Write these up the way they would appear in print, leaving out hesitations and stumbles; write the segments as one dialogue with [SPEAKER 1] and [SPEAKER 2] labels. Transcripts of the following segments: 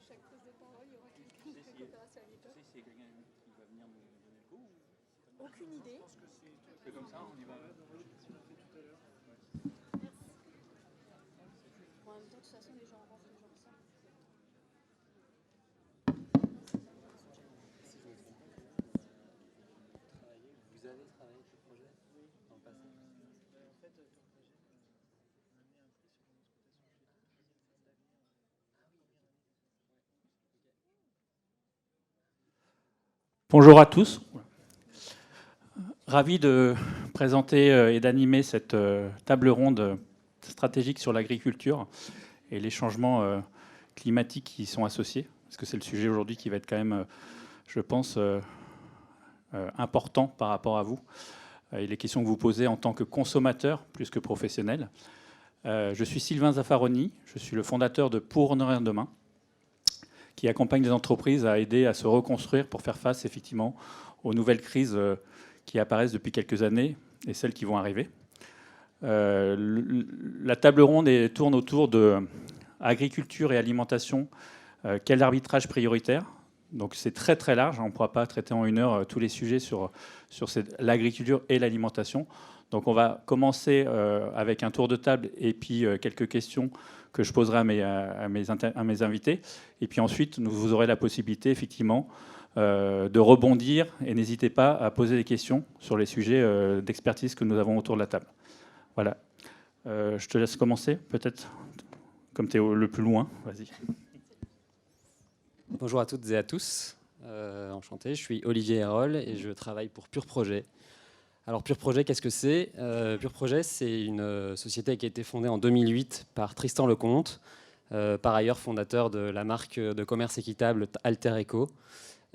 [SPEAKER 1] chaque prise de parole, il y aura quelqu'un de la coopération agricole.
[SPEAKER 2] Tu sais s'il y a quelqu'un qui va venir nous donner le coup
[SPEAKER 1] Aucune idée.
[SPEAKER 2] C'est comme ça, on y va.
[SPEAKER 1] Bon, en même temps, de toute façon, les gens rentrent, les gens sortent.
[SPEAKER 3] Vous avez travaillé sur le projet dans le passé?
[SPEAKER 4] En fait, ton projet, on a mis un prix sur mon exploitation chez
[SPEAKER 2] Bonjour à tous. Ravi de présenter et d'animer cette table ronde stratégique sur l'agriculture et les changements climatiques qui y sont associés, parce que c'est le sujet aujourd'hui qui va être quand même, je pense, important par rapport à vous et les questions que vous posez en tant que consommateur plus que professionnel. Je suis Sylvain Zaffaroni, je suis le fondateur de Pour Honorer Demain, qui accompagne les entreprises à aider à se reconstruire pour faire face effectivement aux nouvelles crises qui apparaissent depuis quelques années et celles qui vont arriver. La table ronde tourne autour de agriculture et alimentation. Quel arbitrage prioritaire? Donc c'est très très large, on ne pourra pas traiter en 1 heure tous les sujets sur l'agriculture et l'alimentation. Donc on va commencer avec un tour de table et puis quelques questions que je poserai à mes invités. Et puis ensuite, vous aurez la possibilité effectivement de rebondir et n'hésitez pas à poser des questions sur les sujets d'expertise que nous avons autour de la table. Voilà. Je te laisse commencer, peut-être, comme tu es le plus loin. Vas-y.
[SPEAKER 3] Bonjour à toutes et à tous. Enchanté, je suis Olivier Hérol et je travaille pour Pure Projet. Alors Pure Projet, qu'est-ce que c'est? Pure Projet, c'est une société qui a été fondée en 2008 par Tristan Lecomte, par ailleurs fondateur de la marque de commerce équitable Alter Eco.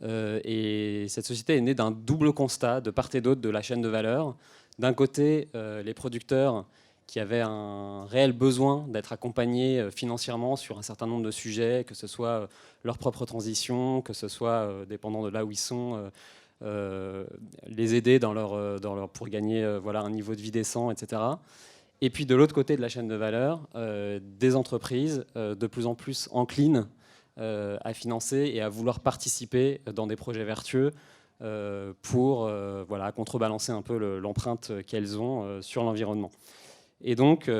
[SPEAKER 3] Et cette société est née d'un double constat de part et d'autre de la chaîne de valeur. D'un côté, les producteurs qui avaient un réel besoin d'être accompagnés financièrement sur un certain nombre de sujets, que ce soit leur propre transition, que ce soit, dépendant de là où ils sont, les aider pour gagner voilà, un niveau de vie décent, etc. Et puis de l'autre côté de la chaîne de valeur, des entreprises de plus en plus enclines à financer et à vouloir participer dans des projets vertueux pour voilà, contrebalancer un peu l'empreinte qu'elles ont sur l'environnement. Et donc,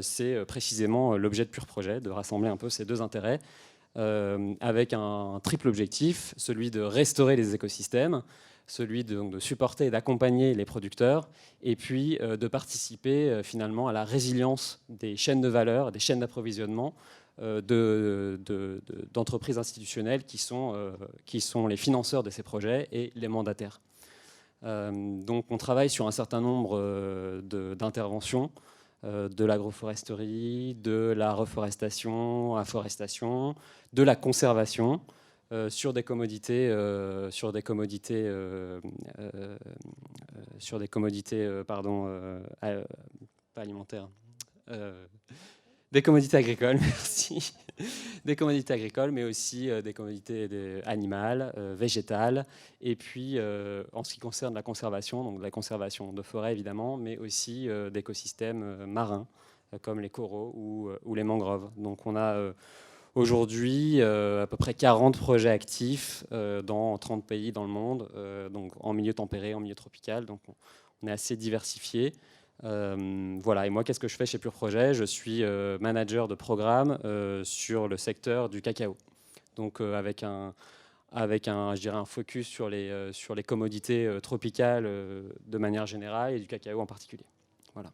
[SPEAKER 3] c'est précisément l'objet de Pure Projet, de rassembler un peu ces deux intérêts, avec un triple objectif, celui de restaurer les écosystèmes, celui de supporter et d'accompagner les producteurs, et puis de participer finalement à la résilience des chaînes de valeur, des chaînes d'approvisionnement d'entreprises institutionnelles qui sont les financeurs de ces projets et les mandataires. Donc on travaille sur un certain nombre d'interventions, de l'agroforesterie, de la reforestation, afforestation, de la conservation, sur des commodités, pas alimentaires, des commodités agricoles, merci, des commodités agricoles, mais aussi des commodités animales, végétales, et puis en ce qui concerne la conservation, donc de la conservation de forêts évidemment, mais aussi d'écosystèmes marins, comme les coraux ou les mangroves. Donc on a aujourd'hui à peu près 40 projets actifs dans 30 pays dans le monde, donc en milieu tempéré, en milieu tropical, donc on est assez diversifié. Voilà, et moi, qu'est-ce que je fais chez Pure Projet? Je suis manager de programme sur le secteur du cacao. Donc avec je dirais un focus sur les commodités tropicales de manière générale et du cacao en particulier. Voilà.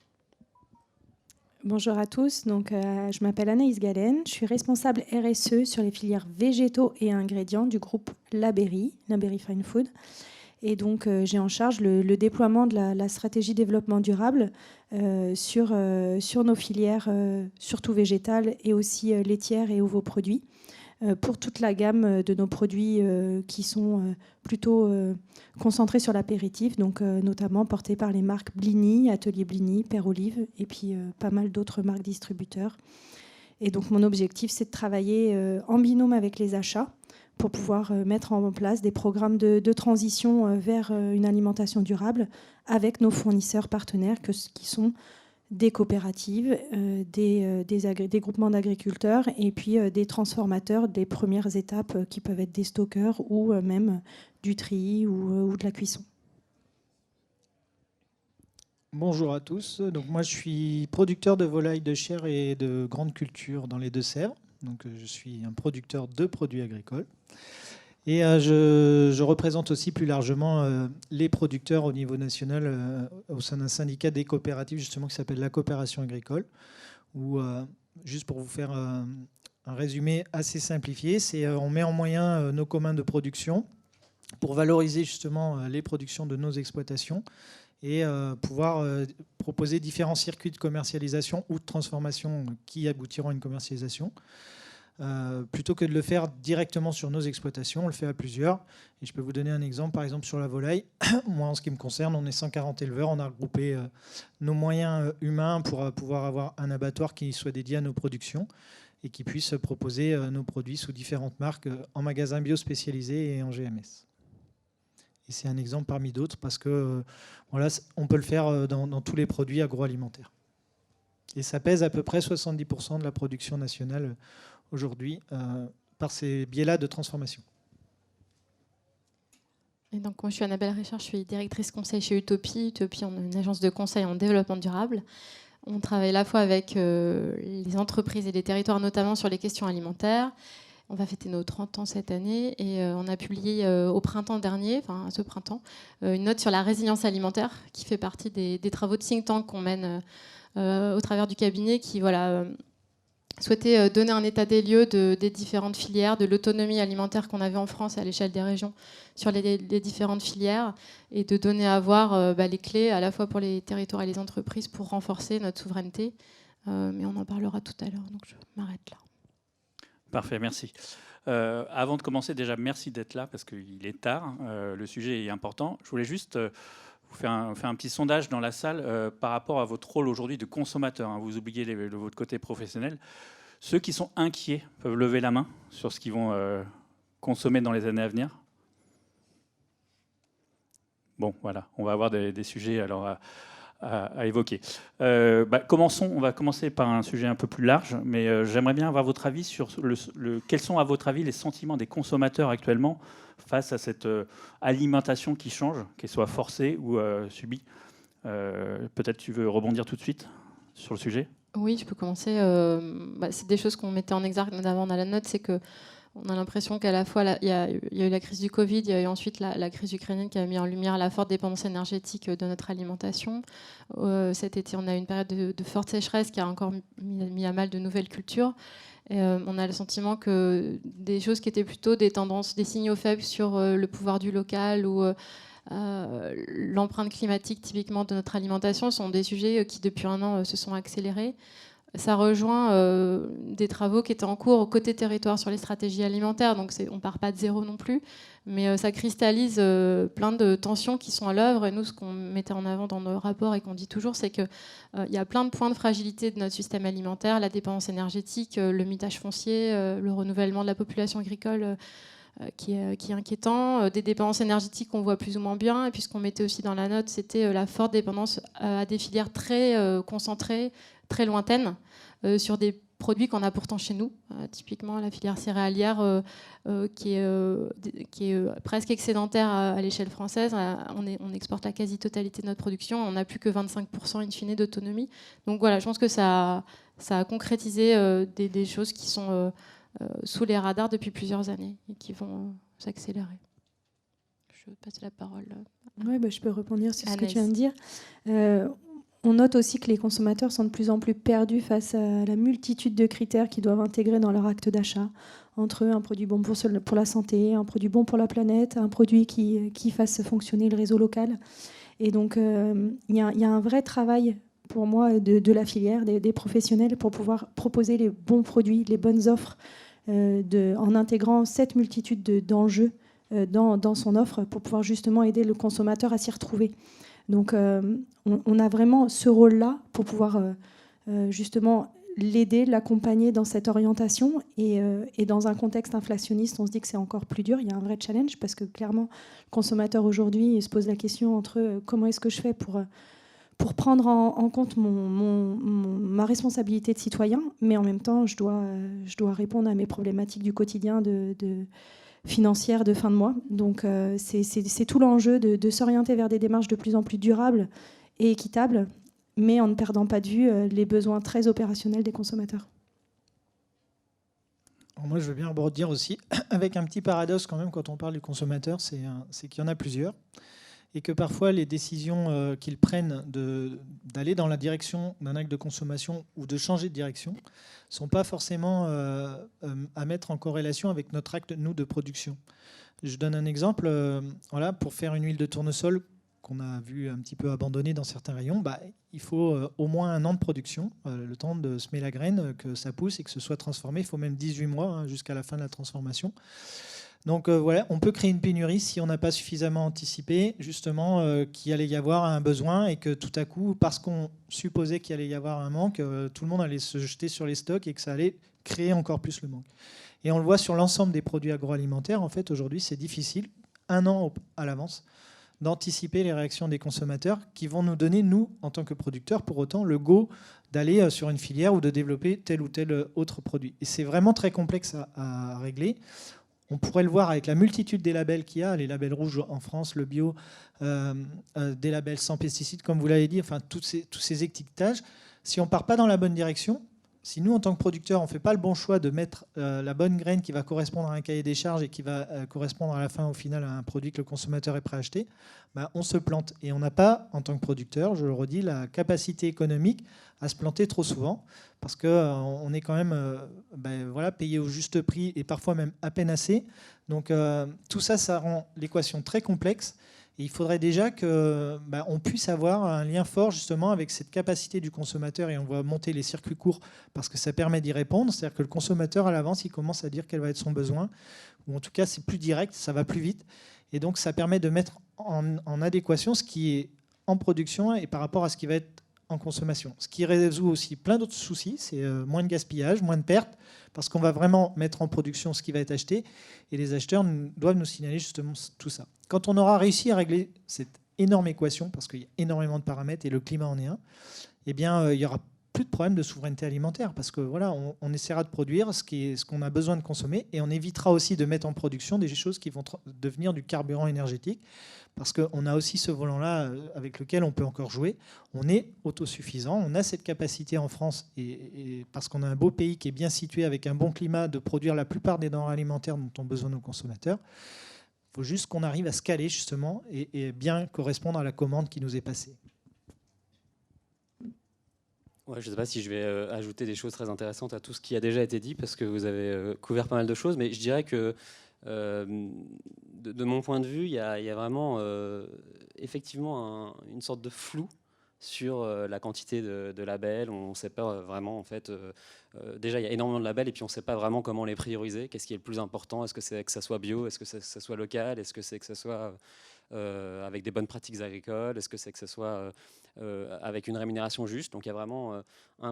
[SPEAKER 5] Bonjour à tous, donc, je m'appelle Anaïs Galen, je suis responsable RSE sur les filières végétaux et ingrédients du groupe Labéry Fine Food. Et donc, j'ai en charge le déploiement de la stratégie développement durable sur nos filières, surtout végétales et aussi laitières et ovoproduits, pour toute la gamme de nos produits qui sont plutôt concentrés sur l'apéritif, donc notamment portés par les marques Blini, Atelier Blini, Père Olive, et puis pas mal d'autres marques distributeurs. Et donc, mon objectif, c'est de travailler en binôme avec les achats pour pouvoir mettre en place des programmes de transition vers une alimentation durable avec nos fournisseurs partenaires qui sont des coopératives, des groupements d'agriculteurs et puis des transformateurs des premières étapes qui peuvent être des stockeurs ou même du tri ou de la cuisson.
[SPEAKER 6] Bonjour à tous. Donc moi, je suis producteur de volailles de chair et de grandes cultures dans les Deux-Sèvres. Donc je suis un producteur de produits agricoles. Et je représente aussi plus largement les producteurs au niveau national au sein d'un syndicat des coopératives justement qui s'appelle la coopération agricole. Où, juste pour vous faire un résumé assez simplifié, c'est on met en moyen nos communs de production pour valoriser justement les productions de nos exploitations et pouvoir proposer différents circuits de commercialisation ou de transformation qui aboutiront à une commercialisation. Plutôt que de le faire directement sur nos exploitations, on le fait à plusieurs. Et je peux vous donner un exemple, par exemple sur la volaille. Moi, en ce qui me concerne, on est 140 éleveurs. On a regroupé nos moyens humains pour pouvoir avoir un abattoir qui soit dédié à nos productions et qui puisse proposer nos produits sous différentes marques en magasins bio spécialisés et en GMS. Et c'est un exemple parmi d'autres parce que voilà, on peut le faire dans tous les produits agroalimentaires. Et ça pèse à peu près 70% de la production nationale aujourd'hui par ces biais-là de transformation.
[SPEAKER 7] Et donc, moi, je suis Annabelle Richard, je suis directrice conseil chez Utopie. Utopie, on est une agence de conseil en développement durable. On travaille à la fois avec les entreprises et les territoires, notamment sur les questions alimentaires. On va fêter nos 30 ans cette année et on a publié au printemps dernier, enfin ce printemps, une note sur la résilience alimentaire qui fait partie des travaux de think tank qu'on mène au travers du cabinet qui souhaitait donner un état des lieux des différentes filières, de l'autonomie alimentaire qu'on avait en France et à l'échelle des régions sur les différentes filières et de donner à voir les clés à la fois pour les territoires et les entreprises pour renforcer notre souveraineté. Mais on en parlera tout à l'heure, donc je m'arrête là.
[SPEAKER 2] Parfait, merci. Avant de commencer, déjà, merci d'être là parce qu'il est tard. Le sujet est important. Je voulais juste vous faire un petit sondage dans la salle par rapport à votre rôle aujourd'hui de consommateur. Vous oubliez votre côté professionnel. Ceux qui sont inquiets peuvent lever la main sur ce qu'ils vont consommer dans les années à venir. Bon, voilà, on va avoir des sujets alors à évoquer. Commençons. On va commencer par un sujet un peu plus large, mais j'aimerais bien avoir votre avis sur quels sont, à votre avis, les sentiments des consommateurs actuellement face à cette alimentation qui change, qu'elle soit forcée ou subie. Peut-être tu veux rebondir tout de suite sur le sujet ?
[SPEAKER 7] Oui, je peux commencer. C'est des choses qu'on mettait en exergue notamment dans la note, c'est que on a l'impression qu'à la fois, il y a eu la crise du Covid, il y a eu ensuite la crise ukrainienne qui a mis en lumière la forte dépendance énergétique de notre alimentation. Cet été, on a eu une période de forte sécheresse qui a encore mis à mal de nouvelles cultures. On a le sentiment que des choses qui étaient plutôt des tendances, des signaux faibles sur le pouvoir du local ou l'empreinte climatique typiquement de notre alimentation sont des sujets qui depuis un an se sont accélérés. Ça rejoint des travaux qui étaient en cours au côté territoire sur les stratégies alimentaires, donc on ne part pas de zéro non plus, mais ça cristallise plein de tensions qui sont à l'œuvre. Et nous, ce qu'on mettait en avant dans nos rapports et qu'on dit toujours, c'est qu'il y a plein de points de fragilité de notre système alimentaire, la dépendance énergétique, le mitage foncier, le renouvellement de la population agricole qui est inquiétant, des dépendances énergétiques qu'on voit plus ou moins bien, et puis ce qu'on mettait aussi dans la note, c'était la forte dépendance à des filières très concentrées, très lointaines, sur des produits qu'on a pourtant chez nous, typiquement la filière céréalière qui est presque excédentaire à l'échelle française. On exporte la quasi-totalité de notre production, on n'a plus que 25% in fine d'autonomie. Donc voilà, je pense que ça a concrétisé des choses qui sont sous les radars depuis plusieurs années et qui vont s'accélérer. Je passe la parole.
[SPEAKER 5] Oui, je peux rebondir sur ce que
[SPEAKER 7] Anaïs.
[SPEAKER 5] tu viens de dire. On note aussi que les consommateurs sont de plus en plus perdus face à la multitude de critères qu'ils doivent intégrer dans leur acte d'achat. Entre eux, un produit bon pour la santé, un produit bon pour la planète, un produit qui fasse fonctionner le réseau local. Et donc, il y a un vrai travail pour moi de la filière, des professionnels, pour pouvoir proposer les bons produits, les bonnes offres, en intégrant cette multitude d'enjeux dans son offre pour pouvoir justement aider le consommateur à s'y retrouver. Donc on a vraiment ce rôle-là pour pouvoir justement l'aider, l'accompagner dans cette orientation. Et dans un contexte inflationniste, on se dit que c'est encore plus dur. Il y a un vrai challenge parce que clairement, le consommateur aujourd'hui se pose la question entre comment est-ce que je fais pour prendre en compte ma responsabilité de citoyen, mais en même temps, je dois répondre à mes problématiques du quotidien financières de fin de mois. Donc c'est tout l'enjeu de s'orienter vers des démarches de plus en plus durables et équitables, mais en ne perdant pas de vue les besoins très opérationnels des consommateurs.
[SPEAKER 6] Moi, je veux bien rebondir aussi, avec un petit paradoxe quand même quand on parle du consommateur, c'est qu'il y en a plusieurs. Et que parfois les décisions qu'ils prennent d'aller dans la direction d'un acte de consommation ou de changer de direction ne sont pas forcément à mettre en corrélation avec notre acte, nous, de production. Je donne un exemple. Voilà, pour faire une huile de tournesol qu'on a vu un petit peu abandonnée dans certains rayons, il faut au moins 1 an de production, le temps de semer la graine, que ça pousse et que ce soit transformé. Il faut même 18 mois jusqu'à la fin de la transformation. Donc voilà, on peut créer une pénurie si on n'a pas suffisamment anticipé justement qu'il allait y avoir un besoin et que tout à coup, parce qu'on supposait qu'il allait y avoir un manque, tout le monde allait se jeter sur les stocks et que ça allait créer encore plus le manque. Et on le voit sur l'ensemble des produits agroalimentaires. En fait, aujourd'hui, c'est difficile, 1 an à l'avance, d'anticiper les réactions des consommateurs qui vont nous donner, nous, en tant que producteurs, pour autant, le go d'aller sur une filière ou de développer tel ou tel autre produit. Et c'est vraiment très complexe à régler. On pourrait le voir avec la multitude des labels qu'il y a, les labels rouges en France, le bio, des labels sans pesticides, comme vous l'avez dit, enfin tous ces étiquetages. Si on ne part pas dans la bonne direction, si nous, en tant que producteurs, on ne fait pas le bon choix de mettre la bonne graine qui va correspondre à un cahier des charges et qui va correspondre à la fin, au final, à un produit que le consommateur est prêt à acheter, on se plante. Et on n'a pas, en tant que producteur, je le redis, la capacité économique à se planter trop souvent, parce qu'on est quand même payé au juste prix et parfois même à peine assez. Donc tout ça, ça rend l'équation très complexe. Et il faudrait déjà qu'on puisse avoir un lien fort justement avec cette capacité du consommateur, et on va monter les circuits courts parce que ça permet d'y répondre. C'est-à-dire que le consommateur, à l'avance, il commence à dire quel va être son besoin, ou en tout cas c'est plus direct, ça va plus vite. Et donc ça permet de mettre en adéquation ce qui est en production et par rapport à ce qui va être en consommation. Ce qui résout aussi plein d'autres soucis, c'est moins de gaspillage, moins de pertes, parce qu'on va vraiment mettre en production ce qui va être acheté, et les acheteurs doivent nous signaler justement tout ça. Quand on aura réussi à régler cette énorme équation, parce qu'il y a énormément de paramètres et le climat en est un, eh bien, il y aura plus de problème de souveraineté alimentaire, parce que voilà, on essaiera de produire ce qu'on a besoin de consommer, et on évitera aussi de mettre en production des choses qui vont devenir du carburant énergétique, parce qu'on a aussi ce volant-là avec lequel on peut encore jouer. On est autosuffisant, on a cette capacité en France, et parce qu'on a un beau pays qui est bien situé avec un bon climat, de produire la plupart des denrées alimentaires dont ont besoin nos consommateurs. Il faut juste qu'on arrive à se caler justement et bien correspondre à la commande qui nous est passée.
[SPEAKER 3] Ouais, je ne sais pas si je vais ajouter des choses très intéressantes à tout ce qui a déjà été dit, parce que vous avez couvert pas mal de choses, mais je dirais que de mon point de vue, il y a vraiment effectivement une sorte de flou sur la quantité de labels. On ne sait pas vraiment, en fait, déjà il y a énormément de labels et puis on ne sait pas vraiment comment les prioriser. Qu'est-ce qui est le plus important? Est-ce que c'est que ça soit bio? Est-ce que ça soit local? Est-ce que c'est que ça soit avec des bonnes pratiques agricoles? Est-ce que c'est que ça soit avec une rémunération juste? Donc il y a vraiment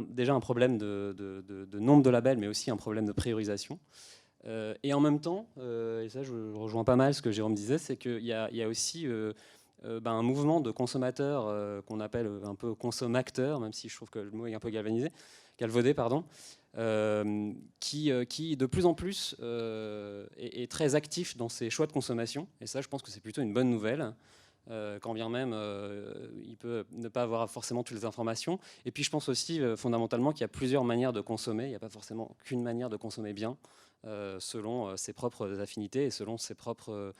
[SPEAKER 3] déjà un problème de nombre de labels, mais aussi un problème de priorisation. Et en même temps, et ça je rejoins pas mal ce que Jérôme disait, c'est qu'il y a aussi un mouvement de consommateurs qu'on appelle un peu consommateurs, même si je trouve que le mot est un peu galvaudé, pardon, qui de plus en plus est très actif dans ses choix de consommation. Et ça, je pense que c'est plutôt une bonne nouvelle. Quand bien même il peut ne pas avoir forcément toutes les informations. Et puis je pense aussi fondamentalement qu'il y a plusieurs manières de consommer. Il n'y a pas forcément qu'une manière de consommer bien, selon ses propres affinités et selon ses propres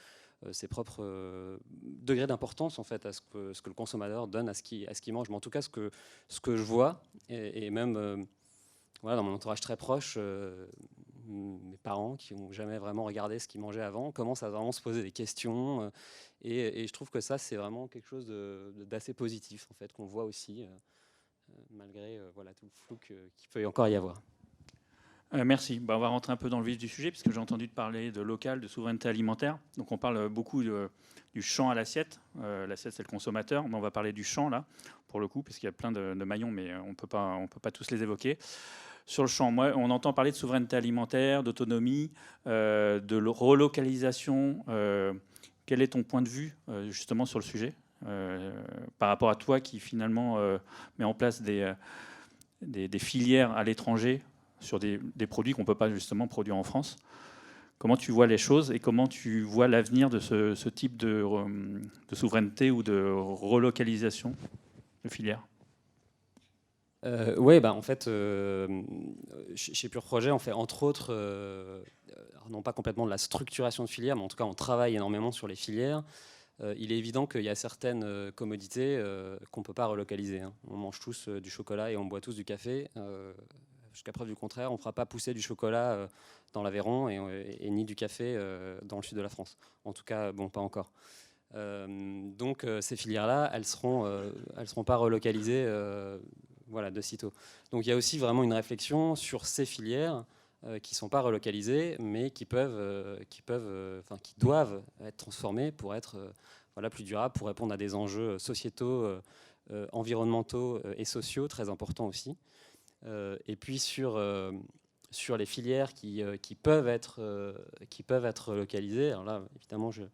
[SPEAKER 3] degrés d'importance en fait à ce que le consommateur donne à ce qu'il mange. Mais en tout cas, ce que je vois, et même voilà, dans mon entourage très proche, mes parents qui n'ont jamais vraiment regardé ce qu'ils mangeaient avant commencent à vraiment se poser des questions. Et je trouve que ça, c'est vraiment quelque chose d'assez positif en fait, qu'on voit aussi, malgré voilà, tout le flou qu'il peut encore y avoir.
[SPEAKER 2] Merci. On va rentrer un peu dans le vif du sujet, puisque j'ai entendu parler de local, de souveraineté alimentaire. Donc on parle beaucoup du champ à l'assiette. L'assiette, c'est le consommateur. Mais on va parler du champ, là, pour le coup, parce qu'il y a plein de maillons, mais on peut pas tous les évoquer. Sur le champ, moi, on entend parler de souveraineté alimentaire, d'autonomie, de relocalisation. Quel est ton point de vue, justement, sur le sujet, par rapport à toi qui finalement met en place des filières à l'étranger sur des produits qu'on ne peut pas justement produire en France. Comment tu vois les choses et comment tu vois l'avenir de ce type de souveraineté ou de relocalisation de filières?
[SPEAKER 3] Oui, en fait, chez Pure Projet, on fait entre autres, non pas complètement de la structuration de filières, mais en tout cas, on travaille énormément sur les filières. Il est évident qu'il y a certaines commodités qu'on ne peut pas relocaliser. Hein. On mange tous du chocolat et on boit tous du café. Jusqu'à preuve du contraire, on ne fera pas pousser du chocolat dans l'Aveyron et ni du café dans le sud de la France. En tout cas, bon, pas encore. Donc ces filières-là, elles seront pas relocalisées voilà, de sitôt. Donc il y a aussi vraiment une réflexion sur ces filières qui ne sont pas relocalisées, mais qui doivent être transformées pour être voilà, plus durables, pour répondre à des enjeux sociétaux, environnementaux et sociaux très importants aussi. Et puis sur les filières qui peuvent être relocalisées, alors là, évidemment, je ne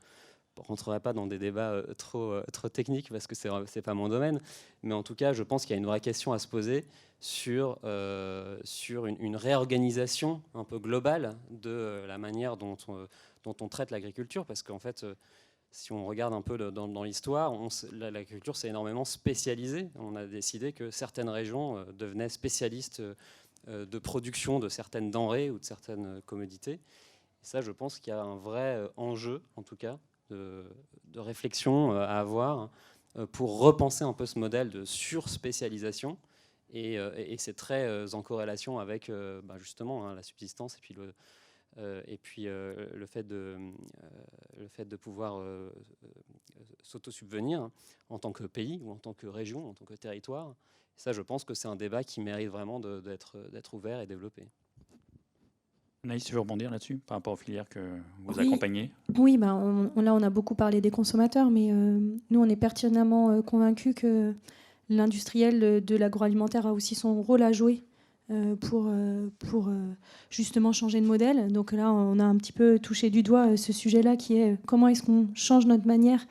[SPEAKER 3] rentrerai pas dans des débats trop techniques parce que ce n'est pas mon domaine, mais en tout cas, je pense qu'il y a une vraie question à se poser sur une réorganisation un peu globale de la manière dont on traite l'agriculture, parce qu'en fait, si on regarde un peu dans l'histoire, l'agriculture s'est énormément spécialisée. On a décidé que certaines régions devenaient spécialistes de production de certaines denrées ou de certaines commodités. Et ça, je pense qu'il y a un vrai enjeu, en tout cas, de réflexion à avoir pour repenser un peu ce modèle de surspécialisation. Et c'est très en corrélation avec justement la subsistance et puis le fait de pouvoir s'auto-subvenir en tant que pays ou en tant que région, en tant que territoire. Ça, je pense que c'est un débat qui mérite vraiment d'être ouvert et développé.
[SPEAKER 2] Anaïs, tu veux rebondir là-dessus par rapport aux filières que vous
[SPEAKER 5] Oui.
[SPEAKER 2] accompagnez?
[SPEAKER 5] Oui, là on a beaucoup parlé des consommateurs, mais nous on est pertinemment convaincus que l'industriel de l'agroalimentaire a aussi son rôle à jouer pour justement changer de modèle. Donc là on a un petit peu touché du doigt ce sujet-là qui est comment est-ce qu'on change notre manière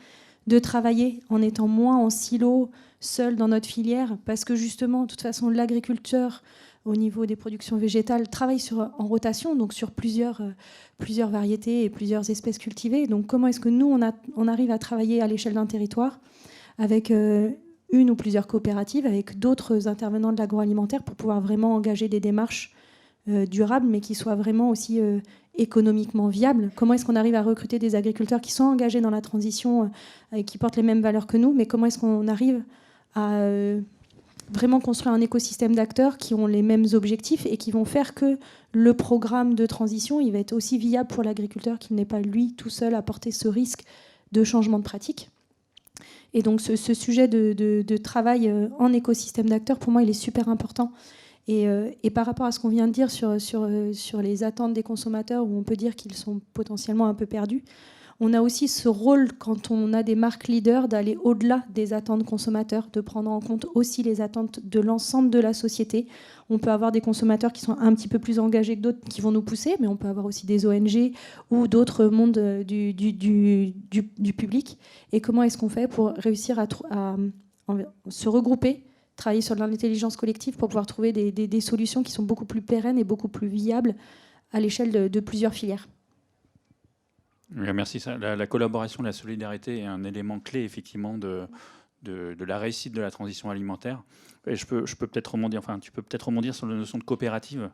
[SPEAKER 5] de travailler en étant moins en silo, seul dans notre filière, parce que justement, de toute façon, l'agriculteur, au niveau des productions végétales, travaille en rotation, donc sur plusieurs variétés et plusieurs espèces cultivées. Donc comment est-ce que nous, on arrive à travailler à l'échelle d'un territoire avec une ou plusieurs coopératives, avec d'autres intervenants de l'agroalimentaire pour pouvoir vraiment engager des démarches durables, mais qui soient vraiment aussi économiquement viables. Comment est-ce qu'on arrive à recruter des agriculteurs qui sont engagés dans la transition et qui portent les mêmes valeurs que nous, mais comment est-ce qu'on arrive à vraiment construire un écosystème d'acteurs qui ont les mêmes objectifs et qui vont faire que le programme de transition il va être aussi viable pour l'agriculteur qu'il n'est pas lui tout seul à porter ce risque de changement de pratique. Et donc ce sujet de travail en écosystème d'acteurs, pour moi, il est super important. Et par rapport à ce qu'on vient de dire sur les attentes des consommateurs, où on peut dire qu'ils sont potentiellement un peu perdus, on a aussi ce rôle, quand on a des marques leaders, d'aller au-delà des attentes consommateurs, de prendre en compte aussi les attentes de l'ensemble de la société. On peut avoir des consommateurs qui sont un petit peu plus engagés que d'autres, qui vont nous pousser, mais on peut avoir aussi des ONG ou d'autres mondes du public. Et comment est-ce qu'on fait pour réussir à se regrouper, travailler sur l'intelligence collective pour pouvoir trouver des solutions qui sont beaucoup plus pérennes et beaucoup plus viables à l'échelle de plusieurs filières.
[SPEAKER 2] Merci. La collaboration, la solidarité est un élément clé effectivement de la réussite de la transition alimentaire. Et je peux peut-être rebondir. Enfin, tu peux peut-être rebondir sur la notion de coopérative,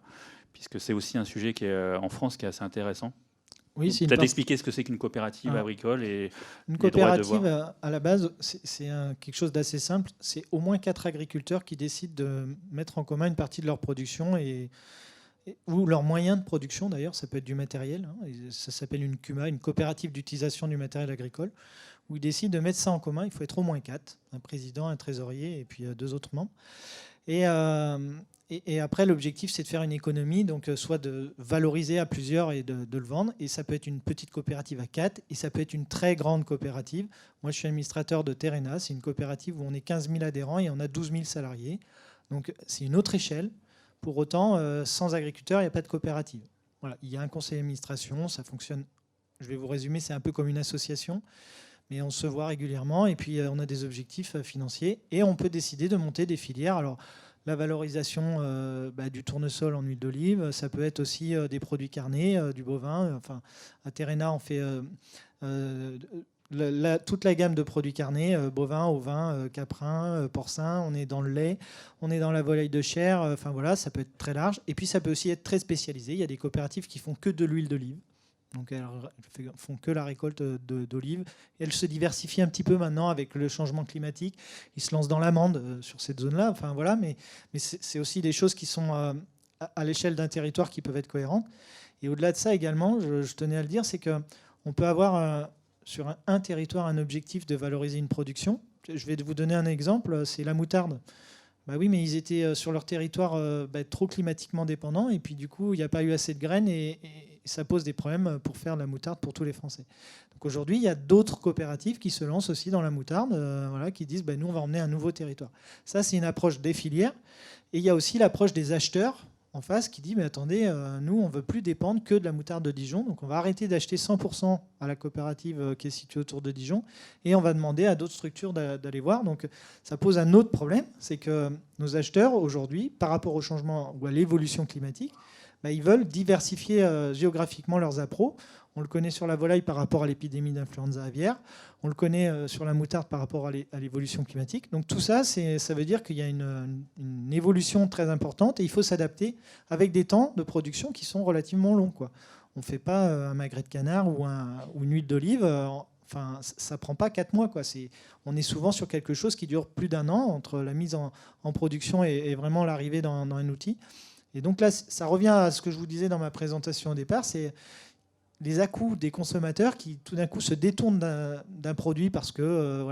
[SPEAKER 2] puisque c'est aussi un sujet qui est en France qui est assez intéressant.
[SPEAKER 6] Oui, c'est
[SPEAKER 2] peut-être expliquer ce que c'est qu'une coopérative agricole et
[SPEAKER 6] une coopérative à la base, c'est quelque chose d'assez simple. C'est au moins 4 agriculteurs qui décident de mettre en commun une partie de leur production ou leurs moyens de production. D'ailleurs, ça peut être du matériel. Ça s'appelle une CUMA, une coopérative d'utilisation du matériel agricole, où ils décident de mettre ça en commun. Il faut être au moins 4, un président, un trésorier et puis 2 autres membres. Et après, l'objectif, c'est de faire une économie, donc soit de valoriser à plusieurs et de le vendre. Et ça peut être une petite coopérative à 4 et ça peut être une très grande coopérative. Moi, je suis administrateur de Terrena. C'est une coopérative où on est 15 000 adhérents et on a 12 000 salariés. Donc, c'est une autre échelle. Pour autant, sans agriculteurs, il n'y a pas de coopérative. Voilà, il y a un conseil d'administration, ça fonctionne, je vais vous résumer, c'est un peu comme une association. mais on se voit régulièrement et puis on a des objectifs financiers et on peut décider de monter des filières. Alors, la valorisation du tournesol en huile d'olive, ça peut être aussi des produits carnés, du bovin. Enfin, à Terrena, on fait toute la gamme de produits carnés, bovins, ovins, caprins, porcins. On est dans le lait, on est dans la volaille de chair. Enfin voilà, ça peut être très large. Et puis ça peut aussi être très spécialisé. Il y a des coopératives qui font que de l'huile d'olive. Donc elles font que la récolte d'olives. Elles se diversifient un petit peu maintenant avec le changement climatique. Ils se lancent dans l'amande sur cette zone-là. Enfin voilà, mais c'est aussi des choses qui sont à l'échelle d'un territoire qui peuvent être cohérentes. Et au-delà de ça également, je tenais à le dire, c'est qu'on peut avoir sur un territoire un objectif de valoriser une production. Je vais vous donner un exemple, c'est la moutarde. Bah oui, mais ils étaient sur leur territoire trop climatiquement dépendants et puis du coup, il n'y a pas eu assez de graines et ça pose des problèmes pour faire de la moutarde pour tous les Français. Donc aujourd'hui, il y a d'autres coopératives qui se lancent aussi dans la moutarde, qui disent nous, on va emmener un nouveau territoire. Ça, c'est une approche des filières. Et il y a aussi l'approche des acheteurs en face qui dit mais attendez, nous, on ne veut plus dépendre que de la moutarde de Dijon, donc on va arrêter d'acheter 100% à la coopérative qui est située autour de Dijon et on va demander à d'autres structures d'aller voir. Donc ça pose un autre problème, c'est que nos acheteurs aujourd'hui, par rapport au changement ou à l'évolution climatique, ils veulent diversifier géographiquement leurs appros. On le connaît sur la volaille par rapport à l'épidémie d'influenza aviaire. On le connaît sur la moutarde par rapport à l'évolution climatique. Donc tout ça, ça veut dire qu'il y a une évolution très importante et il faut s'adapter avec des temps de production qui sont relativement longs, quoi. On ne fait pas un magret de canard ou une huile d'olive. Enfin, ça ne prend pas 4 mois, quoi. On est souvent sur quelque chose qui dure plus d'1 an entre la mise en production et vraiment l'arrivée dans un outil. Et donc là, ça revient à ce que je vous disais dans ma présentation au départ, c'est les à-coups des consommateurs qui tout d'un coup se détournent d'un produit parce que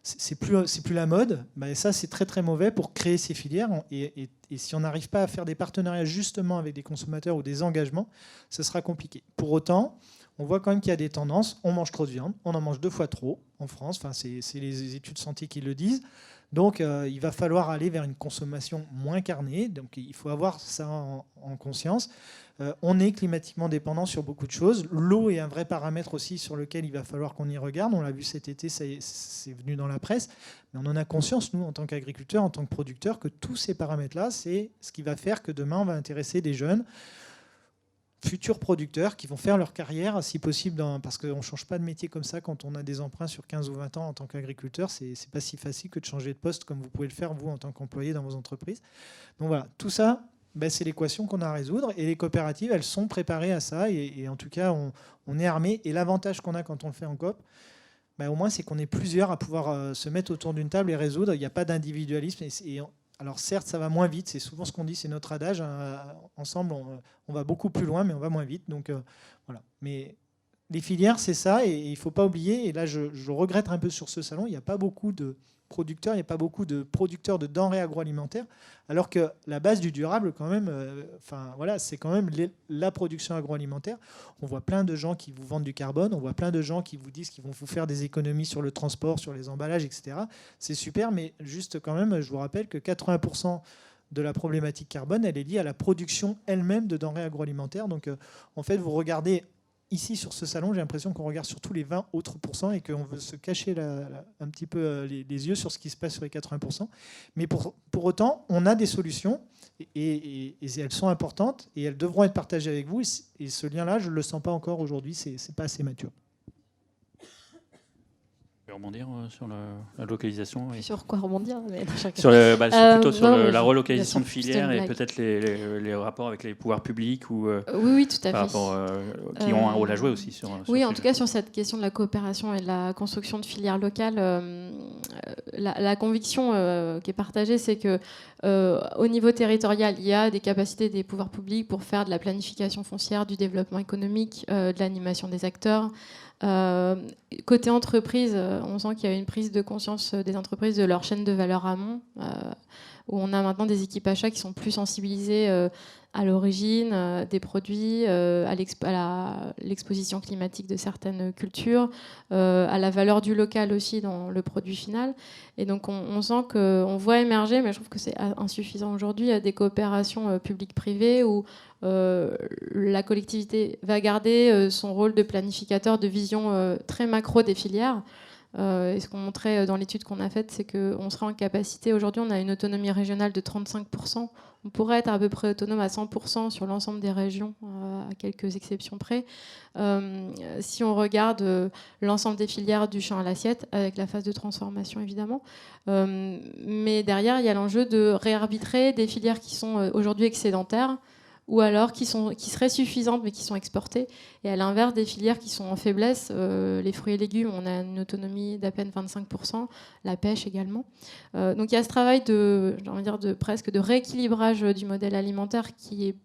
[SPEAKER 6] c'est plus la mode. Ça, c'est très très mauvais pour créer ces filières. Et si on n'arrive pas à faire des partenariats justement avec des consommateurs ou des engagements, ce sera compliqué. Pour autant, on voit quand même qu'il y a des tendances. On mange trop de viande, on en mange 2 fois trop en France. Enfin, c'est les études santé qui le disent. Donc, il va falloir aller vers une consommation moins carnée. Donc, il faut avoir ça en conscience. On est climatiquement dépendant sur beaucoup de choses. L'eau est un vrai paramètre aussi sur lequel il va falloir qu'on y regarde. On l'a vu cet été, c'est venu dans la presse. Mais on en a conscience, nous, en tant qu'agriculteurs, en tant que producteurs, que tous ces paramètres-là, c'est ce qui va faire que demain, on va intéresser des jeunes futurs producteurs qui vont faire leur carrière, si possible, parce qu'on ne change pas de métier comme ça quand on a des emprunts sur 15 ou 20 ans en tant qu'agriculteur. C'est pas si facile que de changer de poste comme vous pouvez le faire, vous, en tant qu'employé dans vos entreprises. Donc voilà, tout ça, c'est l'équation qu'on a à résoudre. Et les coopératives, elles sont préparées à ça. Et en tout cas, on est armés. Et l'avantage qu'on a quand on le fait en coop, au moins, c'est qu'on est plusieurs à pouvoir se mettre autour d'une table et résoudre. Il n'y a pas d'individualisme. Alors certes, ça va moins vite, c'est souvent ce qu'on dit, c'est notre adage. Ensemble, on va beaucoup plus loin, mais on va moins vite. Donc voilà. Mais les filières, c'est ça, et il ne faut pas oublier. Et là, je regrette un peu sur ce salon, il n'y a pas beaucoup de producteurs, il n'y a pas beaucoup de producteurs de denrées agroalimentaires, alors que la base du durable, quand même, c'est quand même la production agroalimentaire. On voit plein de gens qui vous vendent du carbone, on voit plein de gens qui vous disent qu'ils vont vous faire des économies sur le transport, sur les emballages, etc. C'est super, mais juste quand même, je vous rappelle que 80% de la problématique carbone, elle est liée à la production elle-même de denrées agroalimentaires. Donc, en fait, vous regardez ici, sur ce salon, j'ai l'impression qu'on regarde sur tous les 20 autres pourcents et qu'on veut se cacher un petit peu les yeux sur ce qui se passe sur les 80%. Mais pour autant, on a des solutions et elles sont importantes et elles devront être partagées avec vous. Et ce lien-là, je ne le sens pas encore aujourd'hui, c'est pas assez mature.
[SPEAKER 2] Je vais rebondir sur la localisation.
[SPEAKER 7] Sur quoi rebondir
[SPEAKER 2] Plutôt sur la relocalisation de filières et peut-être les rapports avec les pouvoirs publics ou
[SPEAKER 7] oui, tout à
[SPEAKER 2] par
[SPEAKER 7] fait.
[SPEAKER 2] rapport, qui ont un rôle à jouer aussi sur
[SPEAKER 7] oui, en
[SPEAKER 2] ce
[SPEAKER 7] tout cas sur cette question de la coopération et de la construction de filières locales, la conviction qui est partagée, c'est que au niveau territorial, il y a des capacités des pouvoirs publics pour faire de la planification foncière, du développement économique, de l'animation des acteurs. Côté entreprise, on sent qu'il y a une prise de conscience des entreprises de leur chaîne de valeur amont. où on a maintenant des équipes achats qui sont plus sensibilisées à l'origine des produits, à l'exposition climatique de certaines cultures, à la valeur du local aussi dans le produit final. Et donc on sent qu'on voit émerger, mais je trouve que c'est insuffisant aujourd'hui, des coopérations publiques-privées où la collectivité va garder son rôle de planificateur, de vision très macro des filières. Et ce qu'on montrait dans l'étude qu'on a faite, c'est qu'on serait en capacité, aujourd'hui on a une autonomie régionale de 35%, on pourrait être à peu près autonome à 100% sur l'ensemble des régions, à quelques exceptions près. Si on regarde l'ensemble des filières du champ à l'assiette, avec la phase de transformation évidemment, mais derrière il y a l'enjeu de réarbitrer des filières qui sont aujourd'hui excédentaires, ou alors qui seraient suffisantes mais qui sont exportées. Et à l'inverse, des filières qui sont en faiblesse, les fruits et légumes, on a une autonomie d'à peine 25%, la pêche également. Donc il y a ce travail presque de rééquilibrage du modèle alimentaire qui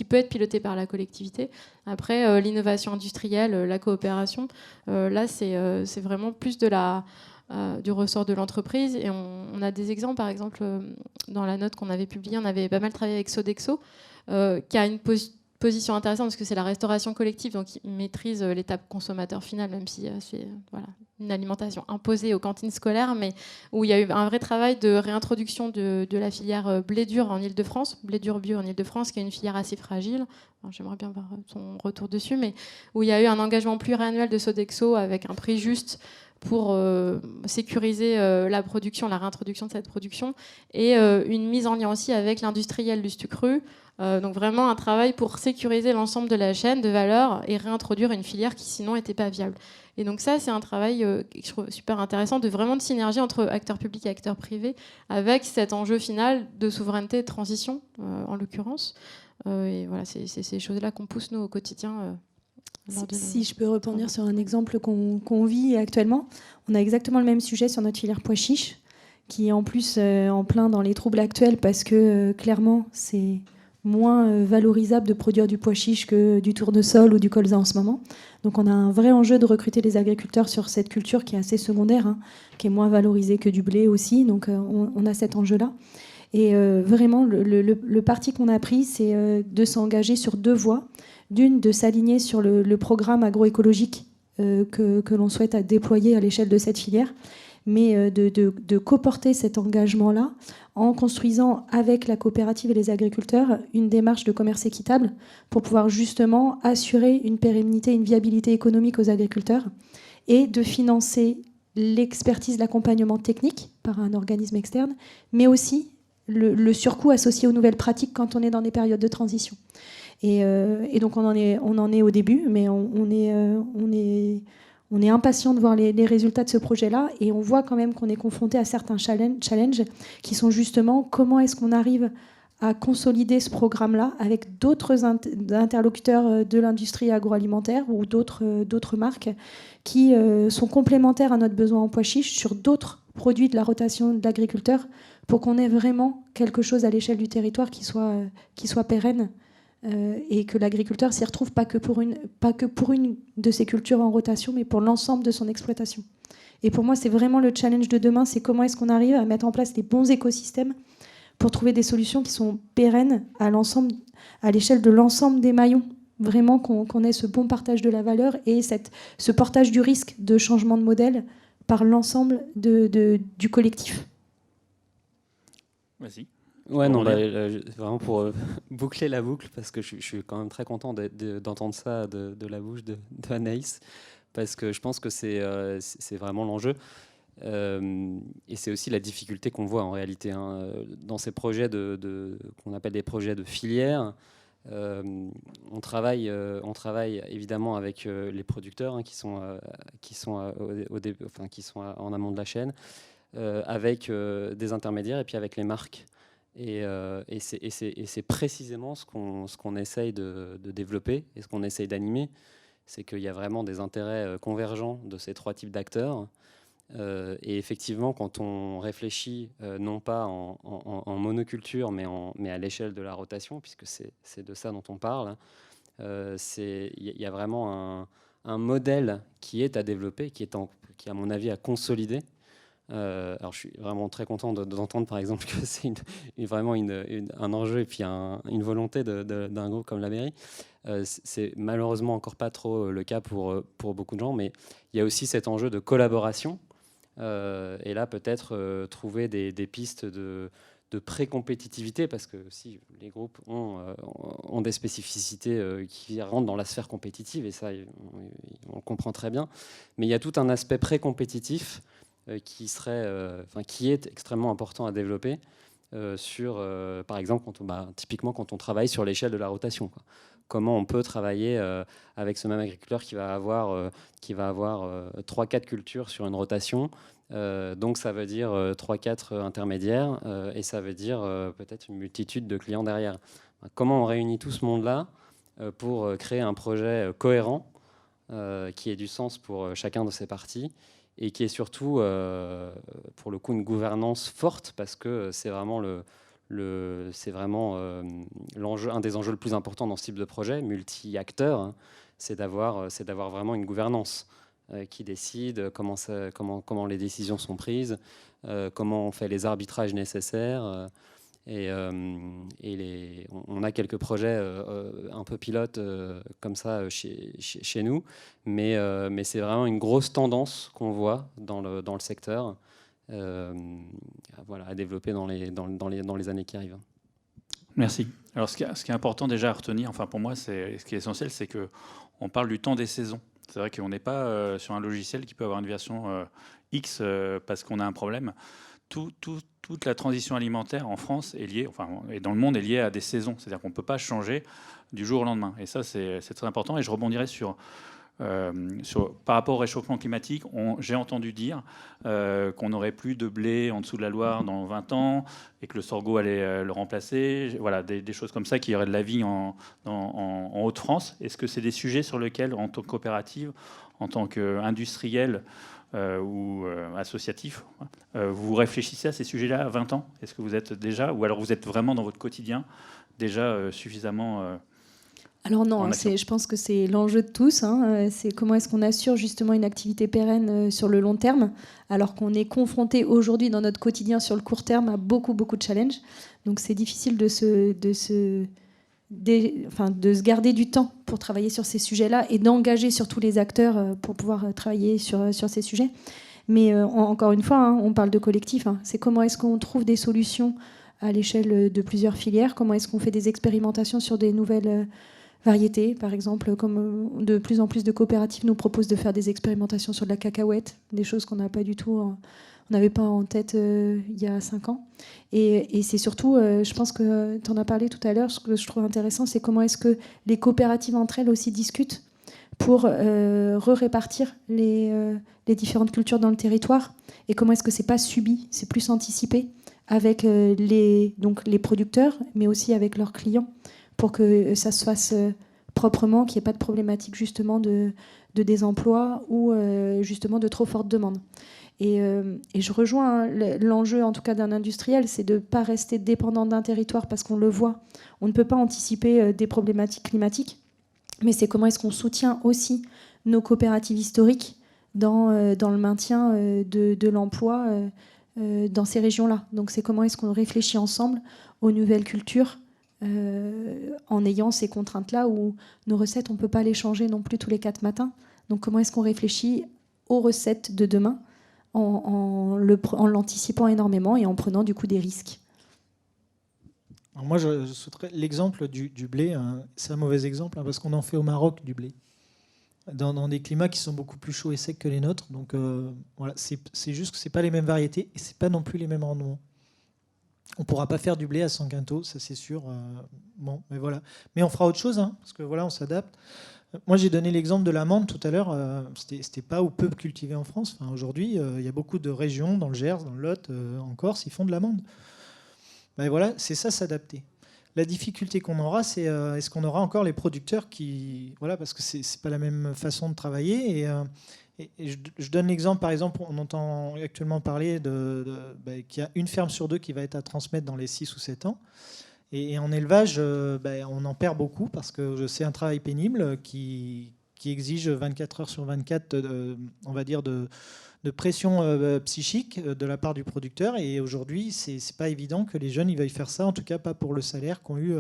[SPEAKER 7] peut être piloté par la collectivité. Après, l'innovation industrielle, la coopération, là c'est vraiment plus du ressort de l'entreprise. Et on a des exemples, par exemple, dans la note qu'on avait publiée, on avait pas mal travaillé avec Sodexo, qui a une position intéressante parce que c'est la restauration collective, donc ils maîtrisent l'étape consommateur final, même si c'est une alimentation imposée aux cantines scolaires, mais où il y a eu un vrai travail de réintroduction de la filière blé dur en Ile-de-France, blé dur bio en Ile-de-France, qui est une filière assez fragile. Enfin, j'aimerais bien voir son retour dessus, mais où il y a eu un engagement pluriannuel de Sodexo avec un prix juste pour sécuriser la production, la réintroduction de cette production, et une mise en lien aussi avec l'industriel du sucre. Donc vraiment un travail pour sécuriser l'ensemble de la chaîne de valeur et réintroduire une filière qui sinon n'était pas viable. Et donc ça, c'est un travail que je trouve super intéressant, de synergie entre acteurs publics et acteurs privés, avec cet enjeu final de souveraineté et de transition, en l'occurrence. Et voilà, c'est ces choses-là qu'on pousse, nous, au quotidien.
[SPEAKER 5] Si je peux rebondir sur un exemple qu'on vit actuellement, on a exactement le même sujet sur notre filière pois chiche, qui est en plus en plein dans les troubles actuels, parce que clairement, c'est moins valorisable de produire du pois chiche que du tournesol ou du colza en ce moment. Donc on a un vrai enjeu de recruter les agriculteurs sur cette culture qui est assez secondaire, qui est moins valorisée que du blé aussi. Donc on a cet enjeu-là. Et vraiment, le parti qu'on a pris, c'est de s'engager sur deux voies. D'une, de s'aligner sur le programme agroécologique que l'on souhaite déployer à l'échelle de cette filière, mais de coporter cet engagement-là en construisant avec la coopérative et les agriculteurs une démarche de commerce équitable pour pouvoir justement assurer une pérennité, une viabilité économique aux agriculteurs, et de financer l'expertise, l'accompagnement technique par un organisme externe, mais aussi le surcoût associé aux nouvelles pratiques quand on est dans des périodes de transition. Et donc on en est au début, mais on est impatient de voir les résultats de ce projet-là, et on voit quand même qu'on est confronté à certains challenges qui sont justement comment est-ce qu'on arrive à consolider ce programme-là avec d'autres interlocuteurs de l'industrie agroalimentaire ou d'autres marques qui sont complémentaires à notre besoin en pois chiche sur d'autres produits de la rotation de l'agriculteur, pour qu'on ait vraiment quelque chose à l'échelle du territoire qui soit pérenne. Et que l'agriculteur s'y retrouve pas que pour une de ses cultures en rotation, mais pour l'ensemble de son exploitation. Et pour moi, c'est vraiment le challenge de demain, c'est comment est-ce qu'on arrive à mettre en place les bons écosystèmes pour trouver des solutions qui sont pérennes à l'échelle de l'ensemble des maillons. Vraiment qu'on ait ce bon partage de la valeur et ce portage du risque de changement de modèle par l'ensemble du collectif.
[SPEAKER 2] Vas-y.
[SPEAKER 3] Ouais, non, vraiment pour boucler la boucle, parce que je suis quand même très content d'entendre ça de la bouche de Anaïs, parce que je pense que c'est vraiment l'enjeu. Et c'est aussi la difficulté qu'on voit en réalité dans ces projets qu'on appelle des projets de filière. On travaille évidemment avec les producteurs qui sont en amont de la chaîne, avec des intermédiaires et puis avec les marques. Et c'est précisément ce qu'on essaye de développer et ce qu'on essaye d'animer, c'est qu'il y a vraiment des intérêts convergents de ces trois types d'acteurs. Et effectivement, quand on réfléchit non pas en monoculture, mais à l'échelle de la rotation, puisque c'est de ça dont on parle, il y a vraiment un modèle qui est à développer, qui est à mon avis à consolider, Alors je suis vraiment très content d'entendre par exemple que c'est vraiment un enjeu et puis une volonté d'un groupe comme la mairie. C'est malheureusement encore pas trop le cas pour beaucoup de gens, mais il y a aussi cet enjeu de collaboration. Et là, peut-être trouver des pistes de pré-compétitivité, parce que si les groupes ont des spécificités qui rentrent dans la sphère compétitive, et ça, on le comprend très bien, mais il y a tout un aspect pré-compétitif qui est extrêmement important à développer par exemple, typiquement quand on travaille sur l'échelle de la rotation, quoi. Comment on peut travailler avec ce même agriculteur qui va avoir 3-4 cultures sur une rotation. Donc ça veut dire 3-4 intermédiaires et ça veut dire peut-être une multitude de clients derrière. Comment on réunit tout ce monde-là pour créer un projet cohérent qui ait du sens pour chacun de ces parties et qui est surtout, pour le coup, une gouvernance forte, parce que c'est vraiment un des enjeux le plus importants dans ce type de projet, multi-acteurs, hein, c'est d'avoir vraiment une gouvernance qui décide comment les décisions sont prises, comment on fait les arbitrages nécessaires. On a quelques projets un peu pilotes comme ça chez nous, mais c'est vraiment une grosse tendance qu'on voit dans le secteur à développer dans les années qui arrivent.
[SPEAKER 2] Merci. Alors ce qui est important déjà à retenir, enfin pour moi, ce qui est essentiel, c'est qu'on parle du temps des saisons. C'est vrai qu'on n'est pas sur un logiciel qui peut avoir une version X parce qu'on a un problème. Toute la transition alimentaire en France est liée, et dans le monde est liée à des saisons. C'est-à-dire qu'on ne peut pas changer du jour au lendemain. Et ça, c'est très important. Et je rebondirai par rapport au réchauffement climatique. J'ai entendu dire qu'on n'aurait plus de blé en dessous de la Loire dans 20 ans et que le sorgho allait le remplacer. Voilà, des choses comme ça, qu'il y aurait de la vigne en Haute-France. Est-ce que c'est des sujets sur lesquels, en tant que coopérative, en tant qu'industriel, ou associatif, vous réfléchissez à ces sujets-là à 20 ans? Est-ce que vous êtes déjà, ou alors vous êtes vraiment dans votre quotidien déjà suffisamment
[SPEAKER 5] Alors non, je pense que c'est l'enjeu de tous, hein. C'est comment est-ce qu'on assure justement une activité pérenne sur le long terme, alors qu'on est confronté aujourd'hui dans notre quotidien sur le court terme à beaucoup de challenges. Donc c'est difficile de se garder du temps pour travailler sur ces sujets-là et d'engager surtout les acteurs pour pouvoir travailler sur ces sujets. Mais encore une fois, hein, on parle de collectif. Hein. C'est comment est-ce qu'on trouve des solutions à l'échelle de plusieurs filières, comment est-ce qu'on fait des expérimentations sur des nouvelles variétés, par exemple, comme de plus en plus de coopératives nous proposent de faire des expérimentations sur de la cacahuète, des choses qu'on n'a pas du tout... On n'avait pas en tête il y a 5 ans. Et c'est surtout, je pense que tu en as parlé tout à l'heure, ce que je trouve intéressant, c'est comment est-ce que les coopératives entre elles aussi discutent pour répartir les différentes cultures dans le territoire, et comment est-ce que c'est pas subi, c'est plus anticipé avec les producteurs, mais aussi avec leurs clients, pour que ça se fasse proprement, qu'il n'y ait pas de problématique justement de désemploi ou justement de trop forte demande. Et je rejoins l'enjeu, en tout cas d'un industriel, c'est de ne pas rester dépendant d'un territoire, parce qu'on le voit, on ne peut pas anticiper des problématiques climatiques, mais c'est comment est-ce qu'on soutient aussi nos coopératives historiques dans le maintien de l'emploi dans ces régions-là. Donc c'est comment est-ce qu'on réfléchit ensemble aux nouvelles cultures en ayant ces contraintes-là où nos recettes, on ne peut pas les changer non plus tous les 4 matins. Donc comment est-ce qu'on réfléchit aux recettes de demain en l'anticipant énormément et en prenant du coup des risques.
[SPEAKER 6] Alors moi, je souhaiterais l'exemple du blé. Hein, c'est un mauvais exemple, hein, parce qu'on en fait au Maroc du blé, dans des climats qui sont beaucoup plus chauds et secs que les nôtres. Donc voilà, c'est juste que c'est pas les mêmes variétés et c'est pas non plus les mêmes rendements. On pourra pas faire du blé à 100 quintaux, ça c'est sûr. Bon, mais voilà. Mais on fera autre chose, hein, parce que voilà, on s'adapte. Moi, j'ai donné l'exemple de l'amande tout à l'heure. C'était pas ou peu cultivé en France. Enfin, aujourd'hui, il y a beaucoup de régions, dans le Gers, dans le Lot, en Corse, ils font de l'amande. Ben voilà, c'est ça, s'adapter. La difficulté qu'on aura, c'est est-ce qu'on aura encore les producteurs qui... Voilà, parce que c'est pas la même façon de travailler. Et je donne l'exemple, par exemple, on entend actuellement parler qu'il y a une ferme sur 2 qui va être à transmettre dans les 6 ou 7 ans. Et en élevage, on en perd beaucoup, parce que c'est un travail pénible qui qui exige 24 heures sur 24, on va dire, de pression psychique de la part du producteur. Et aujourd'hui, c'est pas évident que les jeunes ils veuillent faire ça, en tout cas pas pour le salaire qu'ont eu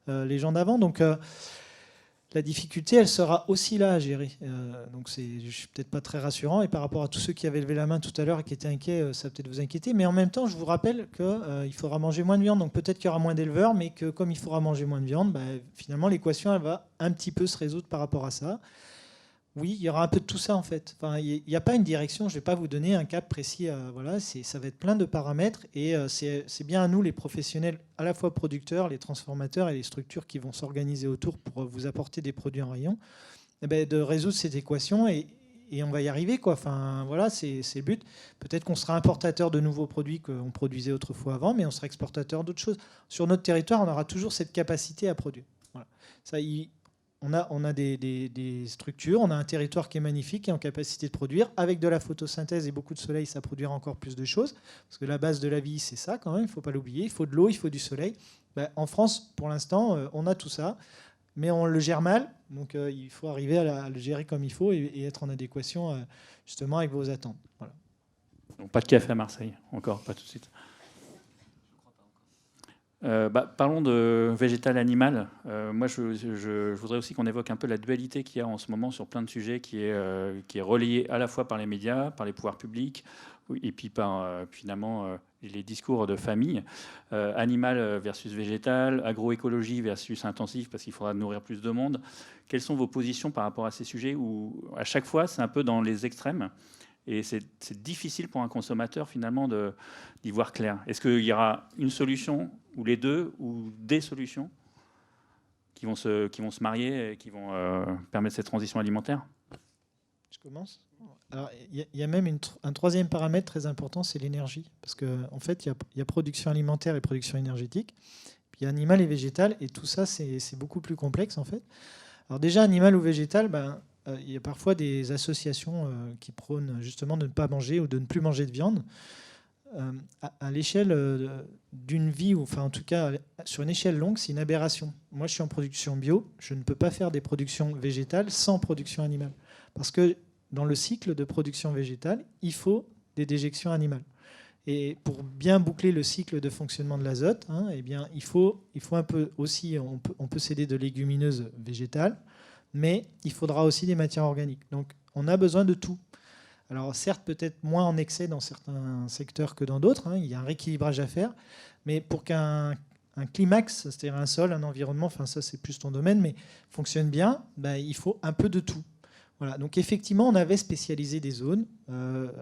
[SPEAKER 6] les gens d'avant. Donc la difficulté, elle sera aussi là à gérer. Donc je ne suis peut-être pas très rassurant. Et par rapport à tous ceux qui avaient levé la main tout à l'heure et qui étaient inquiets, ça va peut-être vous inquiéter. Mais en même temps, je vous rappelle qu'il faudra manger moins de viande. Donc peut-être qu'il y aura moins d'éleveurs, mais que comme il faudra manger moins de viande, finalement, l'équation, elle va un petit peu se résoudre par rapport à ça. Oui, il y aura un peu de tout ça en fait. Enfin, il n'y a pas une direction, je ne vais pas vous donner un cap précis. Voilà, ça va être plein de paramètres et c'est bien à nous, les professionnels, à la fois producteurs, les transformateurs et les structures qui vont s'organiser autour pour vous apporter des produits en rayon, de résoudre cette équation et on va y arriver, quoi. Enfin, voilà, c'est le but. Peut-être qu'on sera importateur de nouveaux produits qu'on produisait autrefois avant, mais on sera exportateur d'autres choses. Sur notre territoire, on aura toujours cette capacité à produire. Voilà. Ça, on a des structures, on a un territoire qui est magnifique et en capacité de produire. Avec de la photosynthèse et beaucoup de soleil, ça produira encore plus de choses. Parce que la base de la vie, c'est ça quand même, il ne faut pas l'oublier. Il faut de l'eau, il faut du soleil. En France, pour l'instant, on a tout ça. Mais on le gère mal. Donc il faut arriver à le gérer comme il faut et être en adéquation justement avec vos attentes. Voilà.
[SPEAKER 2] Donc, pas de café à Marseille, encore, pas tout de suite. Parlons de végétal-animal. Moi, je voudrais aussi qu'on évoque un peu la dualité qu'il y a en ce moment sur plein de sujets, qui est relayée à la fois par les médias, par les pouvoirs publics, et puis par finalement les discours de famille. Animal versus végétal, agroécologie versus intensif, parce qu'il faudra nourrir plus de monde. Quelles sont vos positions par rapport à ces sujets où, à chaque fois, c'est un peu dans les extrêmes? Et c'est difficile pour un consommateur, finalement, d'y voir clair. Est-ce qu'il y aura une solution, ou les deux, ou des solutions qui vont se marier et qui vont permettre cette transition alimentaire?
[SPEAKER 6] Je commence. Alors, il y a même un troisième paramètre très important, c'est l'énergie. Parce qu'en fait, il y a production alimentaire et production énergétique. Puis il y a animal et végétal. Et tout ça, c'est beaucoup plus complexe, en fait. Alors déjà, animal ou végétal, il y a parfois des associations qui prônent justement de ne pas manger ou de ne plus manger de viande. À l'échelle d'une vie, ou enfin en tout cas sur une échelle longue, c'est une aberration. Moi, je suis en production bio, je ne peux pas faire des productions végétales sans production animale. Parce que dans le cycle de production végétale, il faut des déjections animales. Et pour bien boucler le cycle de fonctionnement de l'azote, eh bien, il faut un peu aussi, on peut s'aider de légumineuses végétales, mais il faudra aussi des matières organiques. Donc on a besoin de tout. Alors certes, peut-être moins en excès dans certains secteurs que dans d'autres, il y a un rééquilibrage à faire, mais pour qu'un climax, c'est-à-dire un sol, un environnement, enfin ça c'est plus ton domaine, mais fonctionne bien, il faut un peu de tout. Voilà. Donc effectivement, on avait spécialisé des zones.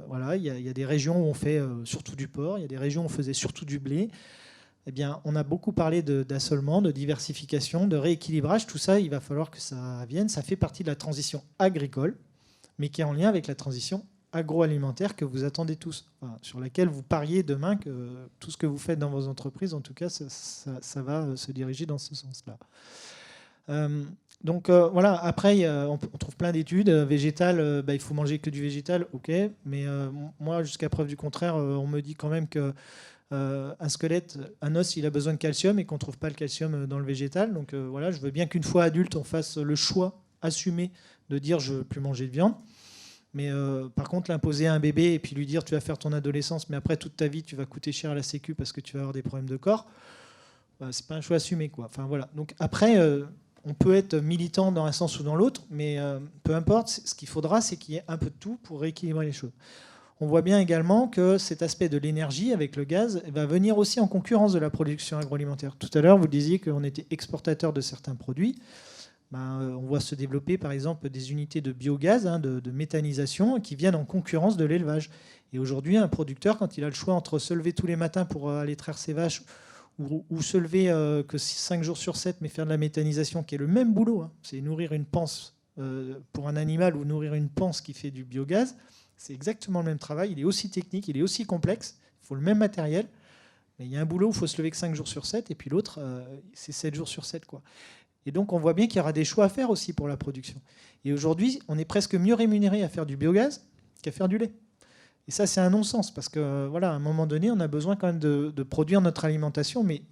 [SPEAKER 6] Voilà, il y a des régions où on fait surtout du porc, il y a des régions où on faisait surtout du blé. Eh bien, on a beaucoup parlé d'assolement, de diversification, de rééquilibrage. Tout ça, il va falloir que ça vienne. Ça fait partie de la transition agricole, mais qui est en lien avec la transition agroalimentaire que vous attendez tous, sur laquelle vous pariez demain que tout ce que vous faites dans vos entreprises, en tout cas, ça va se diriger dans ce sens-là. Donc voilà, après, on trouve plein d'études. Végétal, il faut manger que du végétal, ok. Mais moi, jusqu'à preuve du contraire, on me dit quand même que un squelette, un os, il a besoin de calcium et qu'on ne trouve pas le calcium dans le végétal. Donc voilà, je veux bien qu'une fois adulte, on fasse le choix assumé de dire je ne veux plus manger de viande. Mais par contre, l'imposer à un bébé et puis lui dire tu vas faire ton adolescence, mais après toute ta vie, tu vas coûter cher à la Sécu parce que tu vas avoir des problèmes de corps, c'est pas un choix assumé, quoi. Enfin, voilà. Donc après, on peut être militant dans un sens ou dans l'autre, mais peu importe, ce qu'il faudra, c'est qu'il y ait un peu de tout pour rééquilibrer les choses. On voit bien également que cet aspect de l'énergie avec le gaz va venir aussi en concurrence de la production agroalimentaire. Tout à l'heure, vous disiez qu'on était exportateur de certains produits. On voit se développer par exemple des unités de biogaz, de méthanisation, qui viennent en concurrence de l'élevage. Et aujourd'hui, un producteur, quand il a le choix entre se lever tous les matins pour aller traire ses vaches ou se lever que 5 jours sur 7, mais faire de la méthanisation, qui est le même boulot, c'est nourrir une panse pour un animal ou nourrir une panse qui fait du biogaz, c'est exactement le même travail, il est aussi technique, il est aussi complexe, il faut le même matériel, mais il y a un boulot où il faut se lever que 5 jours sur 7, et puis l'autre, c'est 7 jours sur 7, quoi. Et donc on voit bien qu'il y aura des choix à faire aussi pour la production. Et aujourd'hui, on est presque mieux rémunéré à faire du biogaz qu'à faire du lait. Et ça, c'est un non-sens, parce que voilà, à un moment donné, on a besoin quand même de produire notre alimentation, mais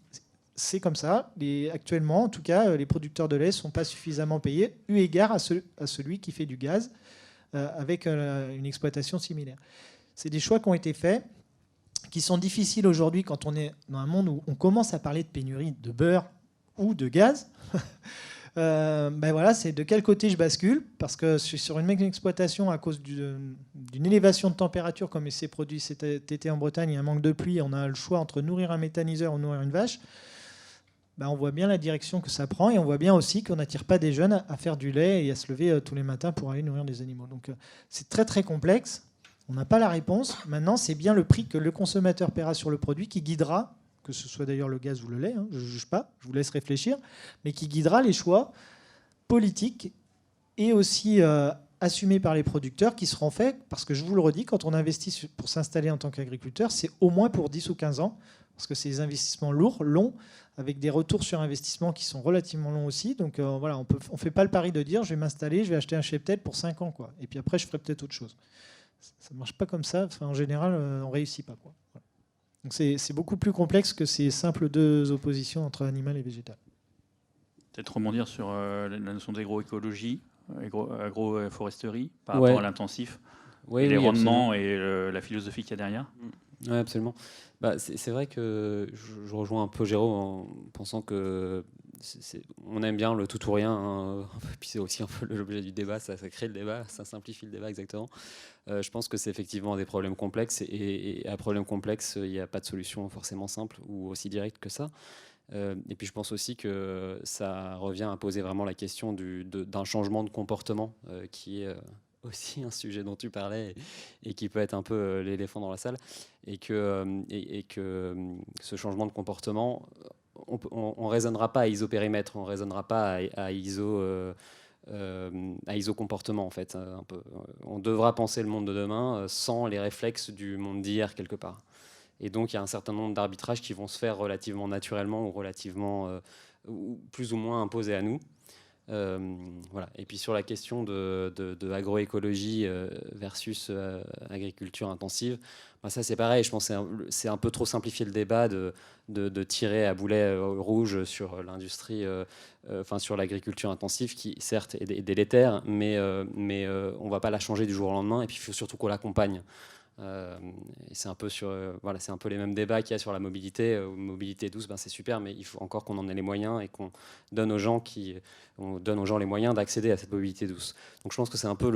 [SPEAKER 6] c'est comme ça. Actuellement, en tout cas, les producteurs de lait ne sont pas suffisamment payés, eu égard à celui qui fait du gaz avec une exploitation similaire. C'est des choix qui ont été faits, qui sont difficiles aujourd'hui quand on est dans un monde où on commence à parler de pénurie de beurre ou de gaz. Voilà, c'est de quel côté je bascule, parce que sur une même exploitation, à cause d'une élévation de température, comme il s'est produit cet été en Bretagne, il y a un manque de pluie, on a le choix entre nourrir un méthaniseur ou nourrir une vache. On voit bien la direction que ça prend, et on voit bien aussi qu'on n'attire pas des jeunes à faire du lait et à se lever tous les matins pour aller nourrir des animaux. Donc c'est très très complexe, on n'a pas la réponse. Maintenant, c'est bien le prix que le consommateur paiera sur le produit qui guidera, que ce soit d'ailleurs le gaz ou le lait, je ne juge pas, je vous laisse réfléchir, mais qui guidera les choix politiques et aussi assumés par les producteurs qui seront faits, parce que je vous le redis, quand on investit pour s'installer en tant qu'agriculteur, c'est au moins pour 10 ou 15 ans, parce que c'est des investissements lourds, longs, avec des retours sur investissement qui sont relativement longs aussi. Donc voilà, on ne fait pas le pari de dire je vais m'installer, je vais acheter un cheptel pour 5 ans, quoi. Et puis après, je ferai peut-être autre chose. Ça ne marche pas comme ça. Enfin, en général, on ne réussit pas, quoi. Voilà. Donc c'est beaucoup plus complexe que ces simples deux oppositions entre animal et végétal.
[SPEAKER 2] Peut-être rebondir sur la notion d'agroécologie, agroforesterie, par rapport à l'intensif, les rendements absolument. Et la philosophie qu'il y a derrière.
[SPEAKER 3] Oui, absolument. C'est vrai que je rejoins un peu Géraud en pensant que on aime bien le tout ou rien, hein. Puis c'est aussi un peu l'objet du débat, ça crée le débat, ça simplifie le débat exactement. Je pense que c'est effectivement des problèmes complexes, et à problème complexe, il n'y a pas de solution forcément simple ou aussi directe que ça. Et puis je pense aussi que ça revient à poser vraiment la question d'un changement de comportement qui est aussi un sujet dont tu parlais et qui peut être un peu l'éléphant dans la salle, et que ce changement de comportement, on raisonnera pas à isopérimètre, on raisonnera pas à isocomportement en fait. Un peu. On devra penser le monde de demain sans les réflexes du monde d'hier quelque part. Et donc il y a un certain nombre d'arbitrages qui vont se faire relativement naturellement ou relativement plus ou moins imposés à nous. Voilà. Et puis sur la question de agroécologie versus agriculture intensive, ça c'est pareil, je pense que c'est un peu trop simplifier le débat de tirer à boulet rouge sur l'industrie, sur l'agriculture intensive qui certes est délétère, mais on ne va pas la changer du jour au lendemain, et puis il faut surtout qu'on l'accompagne. Et c'est un peu c'est un peu les mêmes débats qu'il y a sur la mobilité. Mobilité douce, c'est super, mais il faut encore qu'on en ait les moyens et qu'on donne aux gens les moyens d'accéder à cette mobilité douce. Donc je pense que c'est un peu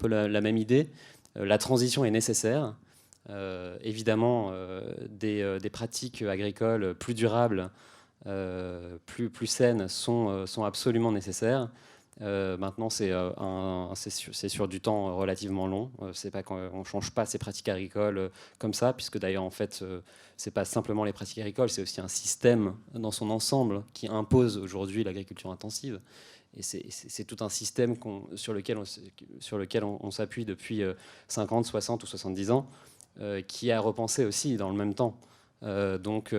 [SPEAKER 3] la même idée. La transition est nécessaire. Évidemment, des pratiques agricoles plus durables, plus saines sont absolument nécessaires. Maintenant, c'est sur du temps relativement long. C'est pas qu'on ne change pas ces pratiques agricoles comme ça, puisque d'ailleurs, en fait, c'est pas simplement les pratiques agricoles, c'est aussi un système dans son ensemble qui impose aujourd'hui l'agriculture intensive. Et c'est tout un système sur lequel on s'appuie depuis 50, 60 ou 70 ans, qui a repensé aussi dans le même temps. Donc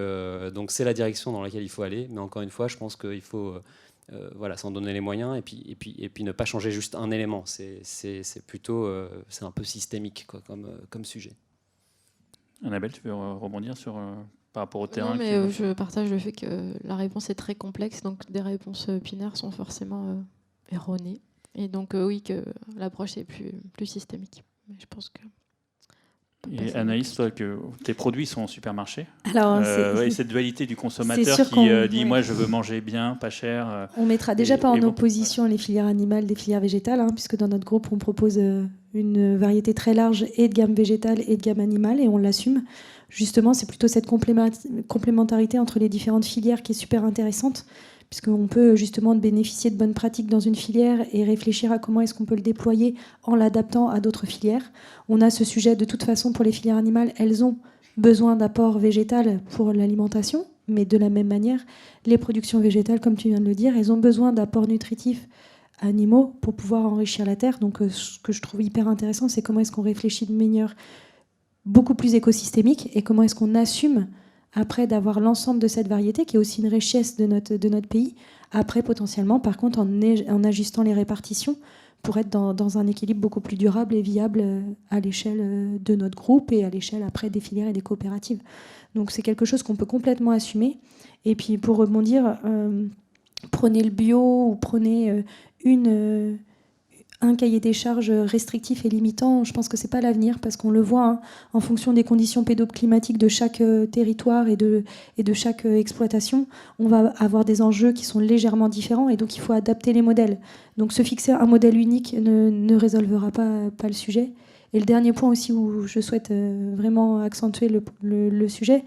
[SPEAKER 3] c'est la direction dans laquelle il faut aller. Mais encore une fois, je pense qu'il faut... s'en donner les moyens et puis ne pas changer juste un élément. C'est plutôt c'est un peu systémique quoi, comme sujet.
[SPEAKER 2] Annabelle, tu veux rebondir sur par rapport au terrain?
[SPEAKER 7] Non, mais je partage le fait que la réponse est très complexe, donc des réponses binaires sont forcément erronées. Et donc oui, que l'approche est plus systémique. Mais je pense que...
[SPEAKER 2] Et Anaïs, toi, que tes produits sont au supermarché.
[SPEAKER 5] Alors,
[SPEAKER 2] et cette dualité du consommateur qui dit moi je veux manger bien, pas cher.
[SPEAKER 5] On mettra déjà pas en opposition les filières animales des filières végétales, puisque dans notre groupe on propose une variété très large et de gamme végétale et de gamme animale, et on l'assume. Justement, c'est plutôt cette complémentarité entre les différentes filières qui est super intéressante, puisqu'on peut justement bénéficier de bonnes pratiques dans une filière et réfléchir à comment est-ce qu'on peut le déployer en l'adaptant à d'autres filières. On a ce sujet de toute façon pour les filières animales, elles ont besoin d'apport végétal pour l'alimentation, mais de la même manière, les productions végétales, comme tu viens de le dire, elles ont besoin d'apports nutritifs animaux pour pouvoir enrichir la terre. Donc ce que je trouve hyper intéressant, c'est comment est-ce qu'on réfléchit de manière beaucoup plus écosystémique et comment est-ce qu'on assume après d'avoir l'ensemble de cette variété qui est aussi une richesse de notre pays, après potentiellement par contre en ajustant les répartitions pour être dans un équilibre beaucoup plus durable et viable à l'échelle de notre groupe et à l'échelle après des filières et des coopératives. Donc c'est quelque chose qu'on peut complètement assumer. Et puis pour rebondir, prenez le bio ou prenez un cahier des charges restrictif et limitant, je pense que c'est pas l'avenir parce qu'on le voit hein, en fonction des conditions pédoclimatiques de chaque territoire et de chaque exploitation, on va avoir des enjeux qui sont légèrement différents et donc il faut adapter les modèles. Donc se fixer un modèle unique ne résolvera pas le sujet. Et le dernier point aussi où je souhaite vraiment accentuer le sujet,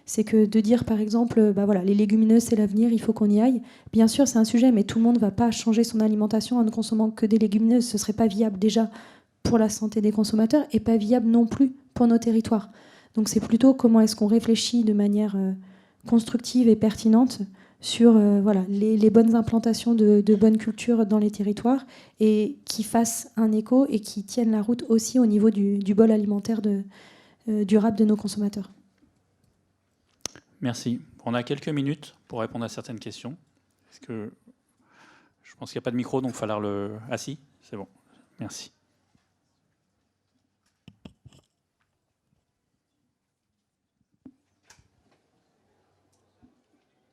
[SPEAKER 5] c'est que de dire par exemple, voilà, les légumineuses c'est l'avenir, il faut qu'on y aille. Bien sûr c'est un sujet, mais tout le monde ne va pas changer son alimentation en ne consommant que des légumineuses. Ce ne serait pas viable déjà pour la santé des consommateurs et pas viable non plus pour nos territoires. Donc c'est plutôt comment est-ce qu'on réfléchit de manière constructive et pertinente sur voilà, les bonnes implantations de bonnes cultures dans les territoires et qui fassent un écho et qui tiennent la route aussi au niveau du bol alimentaire durable de nos consommateurs.
[SPEAKER 2] Merci. On a quelques minutes pour répondre à certaines questions. Est-ce que je pense qu'il n'y a pas de micro, donc il va falloir le... Ah si, c'est bon. Merci.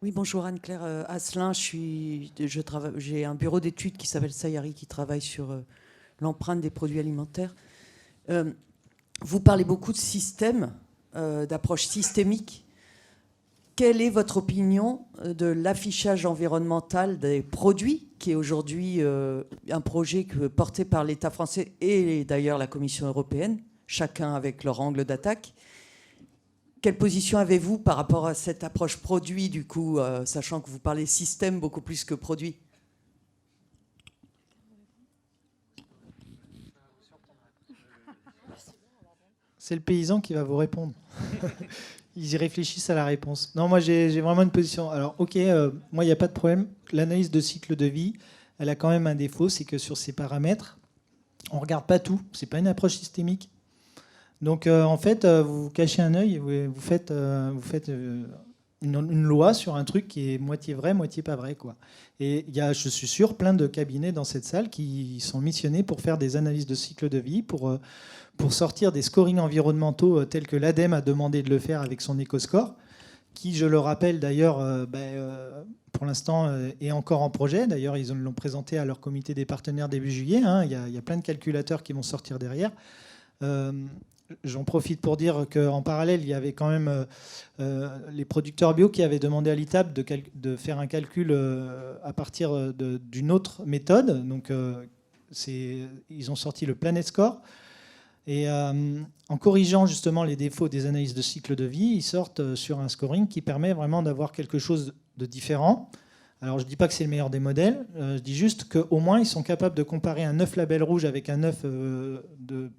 [SPEAKER 8] Oui, bonjour Anne-Claire Asselin. J'ai un bureau d'études qui s'appelle Sayari qui travaille sur l'empreinte des produits alimentaires. Vous parlez beaucoup de système, d'approche systémique. Quelle est votre opinion de l'affichage environnemental des produits, qui est aujourd'hui un projet porté par l'État français et d'ailleurs la Commission européenne, chacun avec leur angle d'attaque? Quelle position avez-vous par rapport à cette approche produit, du coup, sachant que vous parlez système beaucoup plus que produit?
[SPEAKER 6] C'est le paysan qui va vous répondre. Ils y réfléchissent à la réponse. Non, moi, j'ai vraiment une position. Alors, ok, moi, il n'y a pas de problème. L'analyse de cycle de vie, elle a quand même un défaut, c'est que sur ces paramètres, on ne regarde pas tout. Ce n'est pas une approche systémique. Donc, en fait, vous cachez un œil et vous faites une loi sur un truc qui est moitié vrai, moitié pas vrai, quoi. Et il y a, je suis sûr, plein de cabinets dans cette salle qui sont missionnés pour faire des analyses de cycle de vie, pour sortir des scorings environnementaux tels que l'ADEME a demandé de le faire avec son EcoScore, qui, je le rappelle d'ailleurs, pour l'instant est encore en projet. D'ailleurs, ils l'ont présenté à leur comité des partenaires début juillet. Hein. Il y a plein de calculateurs qui vont sortir derrière. J'en profite pour dire qu'en parallèle, il y avait quand même les producteurs bio qui avaient demandé à l'ITAB de faire un calcul à partir d'une autre méthode. Donc, ils ont sorti le Planet Score. Et en corrigeant justement les défauts des analyses de cycle de vie, ils sortent sur un scoring qui permet vraiment d'avoir quelque chose de différent. Alors je ne dis pas que c'est le meilleur des modèles, je dis juste qu'au moins ils sont capables de comparer un œuf label rouge avec un œuf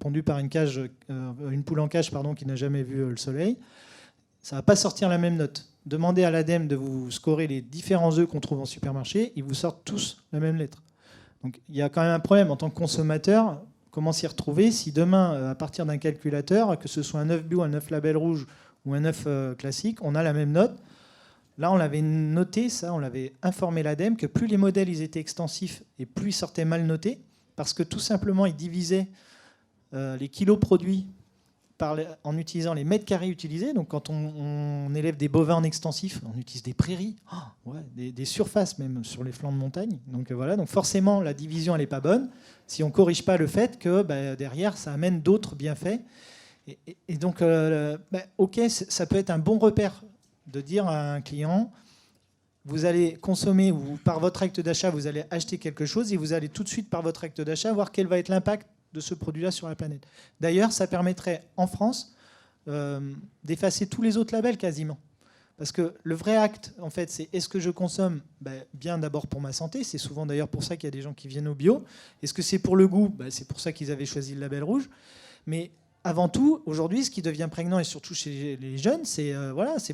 [SPEAKER 6] pondu par une poule en cage qui n'a jamais vu le soleil. Ça ne va pas sortir la même note. Demandez à l'ADEME de vous scorer les différents œufs qu'on trouve en supermarché, ils vous sortent tous la même lettre. Donc il y a quand même un problème en tant que consommateur. Comment s'y retrouver si demain, à partir d'un calculateur, que ce soit un œuf bio, un œuf label rouge ou un œuf classique, on a la même note? Là, on l'avait noté, ça, on l'avait informé l'ADEME, que plus les modèles ils étaient extensifs et plus ils sortaient mal notés, parce que tout simplement, ils divisaient les kilos produits en utilisant les mètres carrés utilisés. Donc quand on élève des bovins en extensif, on utilise des prairies, des surfaces même sur les flancs de montagne. Donc voilà, donc forcément la division elle n'est pas bonne si on ne corrige pas le fait que derrière ça amène d'autres bienfaits. Et donc ok, ça peut être un bon repère de dire à un client, vous allez consommer ou par votre acte d'achat vous allez acheter quelque chose et vous allez tout de suite par votre acte d'achat voir quel va être l'impact de ce produit-là sur la planète. D'ailleurs, ça permettrait en France d'effacer tous les autres labels quasiment. Parce que le vrai acte, en fait, c'est est-ce que je consomme bien d'abord pour ma santé? C'est souvent d'ailleurs pour ça qu'il y a des gens qui viennent au bio. Est-ce que c'est pour le goût? C'est pour ça qu'ils avaient choisi le label rouge. Mais avant tout, aujourd'hui, ce qui devient prégnant, et surtout chez les jeunes, c'est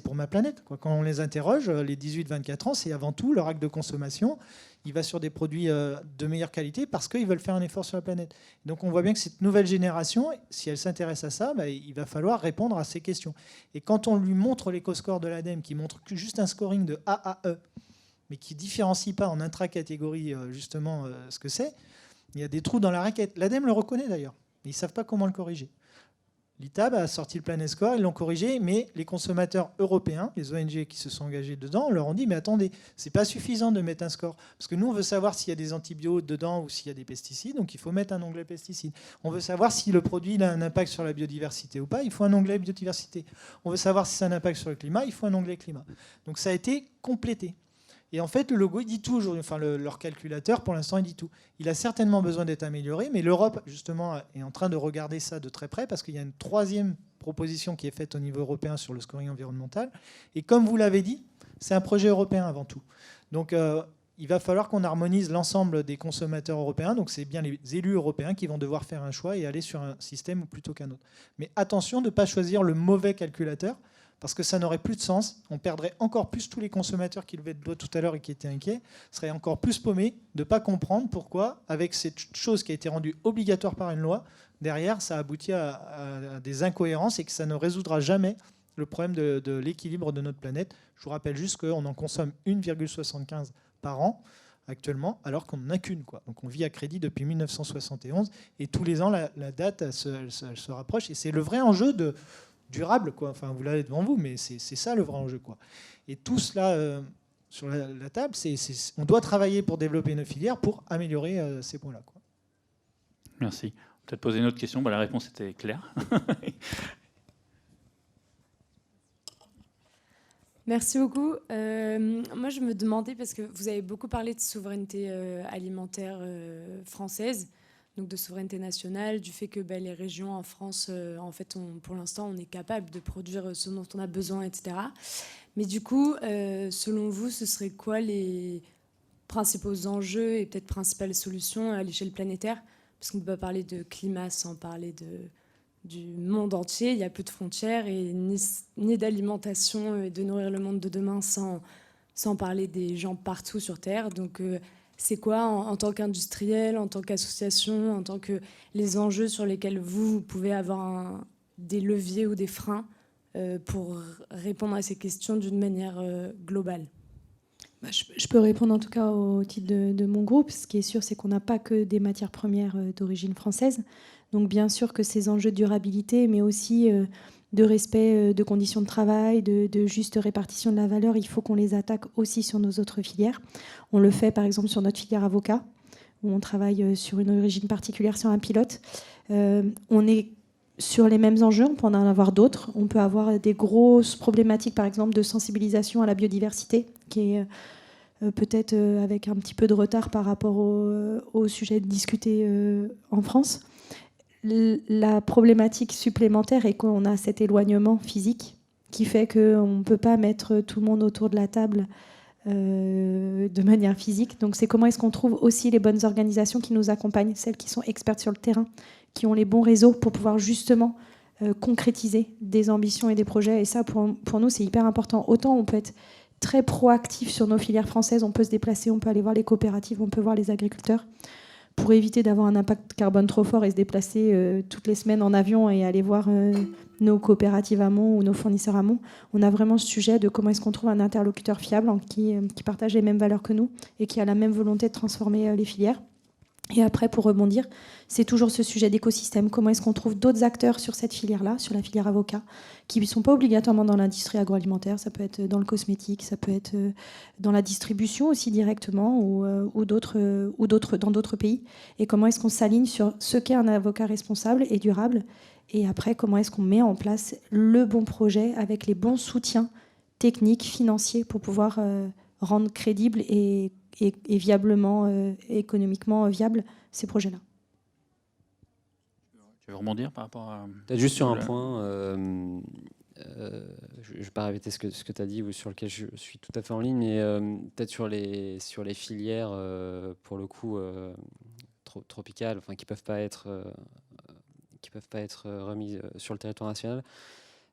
[SPEAKER 6] pour ma planète, quoi. Quand on les interroge, les 18-24 ans, c'est avant tout leur acte de consommation. Il va sur des produits de meilleure qualité parce qu'ils veulent faire un effort sur la planète. Donc on voit bien que cette nouvelle génération, si elle s'intéresse à ça, il va falloir répondre à ces questions. Et quand on lui montre l'éco-score de l'ADEME, qui montre juste un scoring de A à E, mais qui ne différencie pas en intra-catégorie justement ce que c'est, Il y a des trous dans la raquette. L'ADEME le reconnaît d'ailleurs. Ils ne savent pas comment le corriger. L'ITAB a sorti le Planet Score, ils l'ont corrigé, mais les consommateurs européens, les ONG qui se sont engagés dedans, leur ont dit mais attendez, c'est pas suffisant de mettre un score. Parce que nous, on veut savoir s'il y a des antibiotiques dedans ou s'il y a des pesticides, donc il faut mettre un onglet pesticides. On veut savoir si le produit il a un impact sur la biodiversité ou pas, il faut un onglet biodiversité. On veut savoir si ça a un impact sur le climat, il faut un onglet climat. Donc ça a été complété. Et en fait, le logo, il dit tout aujourd'hui. Enfin, leur calculateur, pour l'instant, il dit tout. Il a certainement besoin d'être amélioré, mais l'Europe, justement, est en train de regarder ça de très près, parce qu'il y a une troisième proposition qui est faite au niveau européen sur le scoring environnemental. Et comme vous l'avez dit, c'est un projet européen avant tout. Donc, il va falloir qu'on harmonise l'ensemble des consommateurs européens. Donc, c'est bien les élus européens qui vont devoir faire un choix et aller sur un système plutôt qu'un autre. Mais attention de ne pas choisir le mauvais calculateur, parce que ça n'aurait plus de sens. On perdrait encore plus tous les consommateurs qui levaient le doigt tout à l'heure et qui étaient inquiets, seraient encore plus paumés de ne pas comprendre pourquoi, avec cette chose qui a été rendue obligatoire par une loi, derrière, ça aboutit à des incohérences et que ça ne résoudra jamais le problème de l'équilibre de notre planète. Je vous rappelle juste qu'on en consomme 1,75 par an actuellement, alors qu'on n'en a qu'une. Donc on vit à crédit depuis 1971 et tous les ans, la date elle se rapproche. Et c'est le vrai enjeu durable, quoi. Enfin, vous l'avez devant vous, mais c'est ça le vrai enjeu, quoi. Et tout cela sur la table, on doit travailler pour développer nos filières pour améliorer ces points-là, quoi.
[SPEAKER 2] Merci. Peut-être poser une autre question. La réponse était claire.
[SPEAKER 9] Merci beaucoup. Moi, je me demandais, parce que vous avez beaucoup parlé de souveraineté alimentaire française, donc de souveraineté nationale, du fait que les régions en France, en fait, pour l'instant, on est capable de produire ce dont on a besoin, etc. Mais du coup, selon vous, ce serait quoi les principaux enjeux et peut-être principales solutions à l'échelle planétaire? Parce qu'on ne peut pas parler de climat sans parler du monde entier. Il n'y a plus de frontières et ni d'alimentation et de nourrir le monde de demain sans parler des gens partout sur Terre. Donc, c'est quoi, en tant qu'industriel, en tant qu'association, en tant que les enjeux sur lesquels vous pouvez avoir des leviers ou des freins pour répondre à ces questions d'une manière globale?
[SPEAKER 5] Je peux répondre en tout cas au titre de mon groupe. Ce qui est sûr, c'est qu'on n'a pas que des matières premières d'origine française. Donc bien sûr que ces enjeux de durabilité, mais aussi de respect de conditions de travail, de juste répartition de la valeur, il faut qu'on les attaque aussi sur nos autres filières. On le fait par exemple sur notre filière avocat, où on travaille sur une origine particulière, sur un pilote. On est sur les mêmes enjeux, on peut en avoir d'autres. On peut avoir des grosses problématiques, par exemple, de sensibilisation à la biodiversité, qui est peut-être avec un petit peu de retard par rapport au sujet discuté en France. La problématique supplémentaire est qu'on a cet éloignement physique qui fait qu'on ne peut pas mettre tout le monde autour de la table de manière physique. Donc c'est comment est-ce qu'on trouve aussi les bonnes organisations qui nous accompagnent, celles qui sont expertes sur le terrain, qui ont les bons réseaux pour pouvoir justement concrétiser des ambitions et des projets. Et ça, pour nous, c'est hyper important. Autant on peut être très proactif sur nos filières françaises, on peut se déplacer, on peut aller voir les coopératives, on peut voir les agriculteurs, pour éviter d'avoir un impact carbone trop fort et se déplacer toutes les semaines en avion et aller voir nos coopératives amont ou nos fournisseurs amont. On a vraiment ce sujet de comment est-ce qu'on trouve un interlocuteur fiable qui partage les mêmes valeurs que nous et qui a la même volonté de transformer les filières. Et après, pour rebondir, c'est toujours ce sujet d'écosystème. Comment est-ce qu'on trouve d'autres acteurs sur cette filière-là, sur la filière avocat, qui ne sont pas obligatoirement dans l'industrie agroalimentaire, ça peut être dans le cosmétique, ça peut être dans la distribution aussi directement ou dans d'autres pays. Et comment est-ce qu'on s'aligne sur ce qu'est un avocat responsable et durable. Et après, comment est-ce qu'on met en place le bon projet avec les bons soutiens techniques, financiers, pour pouvoir rendre crédible et viablement, économiquement viable ces projets-là.
[SPEAKER 2] Tu veux rebondir par rapport à...
[SPEAKER 3] Peut-être juste sur un point, je ne vais pas répéter ce que tu as dit ou sur lequel je suis tout à fait en ligne, mais peut-être sur les filières, pour le coup, tropicales, enfin, qui ne peuvent pas être remises sur le territoire national.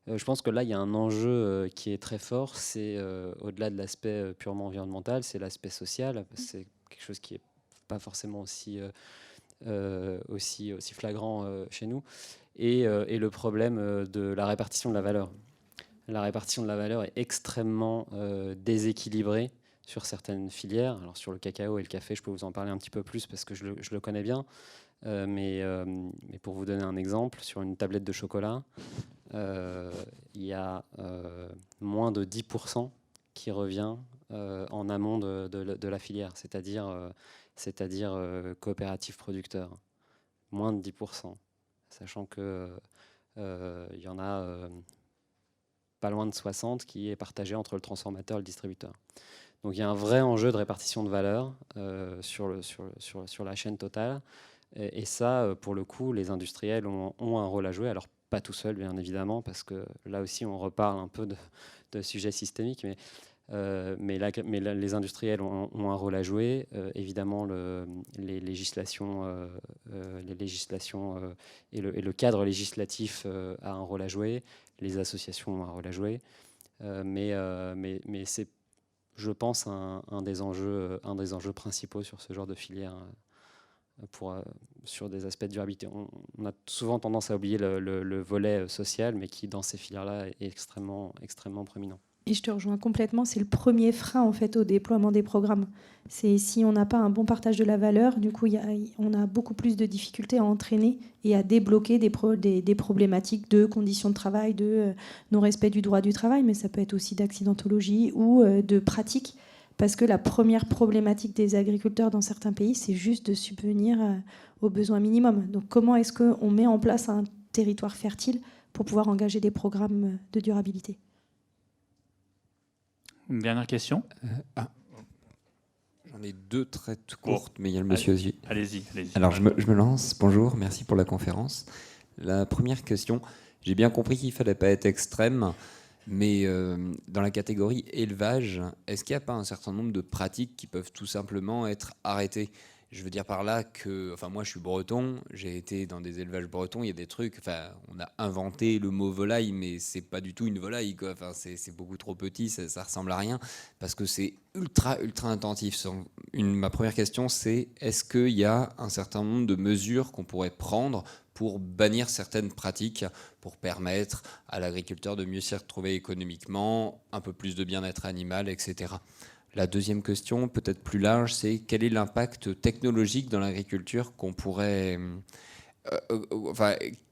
[SPEAKER 3] Je pense que là, il y a un enjeu qui est très fort. C'est au-delà de l'aspect purement environnemental, c'est l'aspect social. C'est quelque chose qui n'est pas forcément aussi flagrant chez nous. Et le problème de la répartition de la valeur. La répartition de la valeur est extrêmement déséquilibrée sur certaines filières. Alors sur le cacao et le café, je peux vous en parler un petit peu plus parce que je le connais bien. Mais pour vous donner un exemple, sur une tablette de chocolat, il y a moins de 10% qui revient en amont de la filière, c'est-à-dire coopératif producteur. Moins de 10%, sachant que il y en a pas loin de 60 qui est partagé entre le transformateur et le distributeur. Donc il y a un vrai enjeu de répartition de valeur sur la chaîne totale. Et ça, pour le coup, les industriels ont un rôle à jouer. Alors pas tout seuls, bien évidemment, parce que là aussi, on reparle un peu de sujets systémiques. Mais les industriels ont un rôle à jouer. Évidemment, les législations et le cadre législatif a un rôle à jouer. Les associations ont un rôle à jouer. Mais c'est, je pense, un des enjeux principaux sur ce genre de filière sur des aspects de durabilité. On a souvent tendance à oublier le volet social, mais qui, dans ces filières-là, est extrêmement, extrêmement proéminent.
[SPEAKER 5] Et je te rejoins complètement, c'est le premier frein en fait au déploiement des programmes. C'est si on n'a pas un bon partage de la valeur, du coup on a beaucoup plus de difficultés à entraîner et à débloquer des problématiques de conditions de travail, de non-respect du droit du travail, mais ça peut être aussi d'accidentologie ou de pratique, parce que la première problématique des agriculteurs dans certains pays, c'est juste de subvenir aux besoins minimums. Donc comment est-ce qu'on met en place un territoire fertile pour pouvoir engager des programmes de durabilité ?
[SPEAKER 2] Une dernière question.
[SPEAKER 10] J'en ai deux très courtes, mais il y a le monsieur aussi.
[SPEAKER 2] Allez-y.
[SPEAKER 10] Alors je me lance. Bonjour, merci pour la conférence. La première question, j'ai bien compris qu'il ne fallait pas être extrême, mais dans la catégorie élevage, est-ce qu'il n'y a pas un certain nombre de pratiques qui peuvent tout simplement être arrêtées ? Je veux dire par là que, enfin moi je suis breton, j'ai été dans des élevages bretons, il y a des trucs, enfin on a inventé le mot volaille, mais c'est pas du tout une volaille, quoi. Enfin c'est beaucoup trop petit, ça ressemble à rien, parce que c'est ultra intensif. Ma première question c'est, est-ce qu'il y a un certain nombre de mesures qu'on pourrait prendre pour bannir certaines pratiques, pour permettre à l'agriculteur de mieux s'y retrouver économiquement, un peu plus de bien-être animal, etc. La deuxième question, peut-être plus large, c'est quel est l'impact technologique dans l'agriculture qu'on pourrait...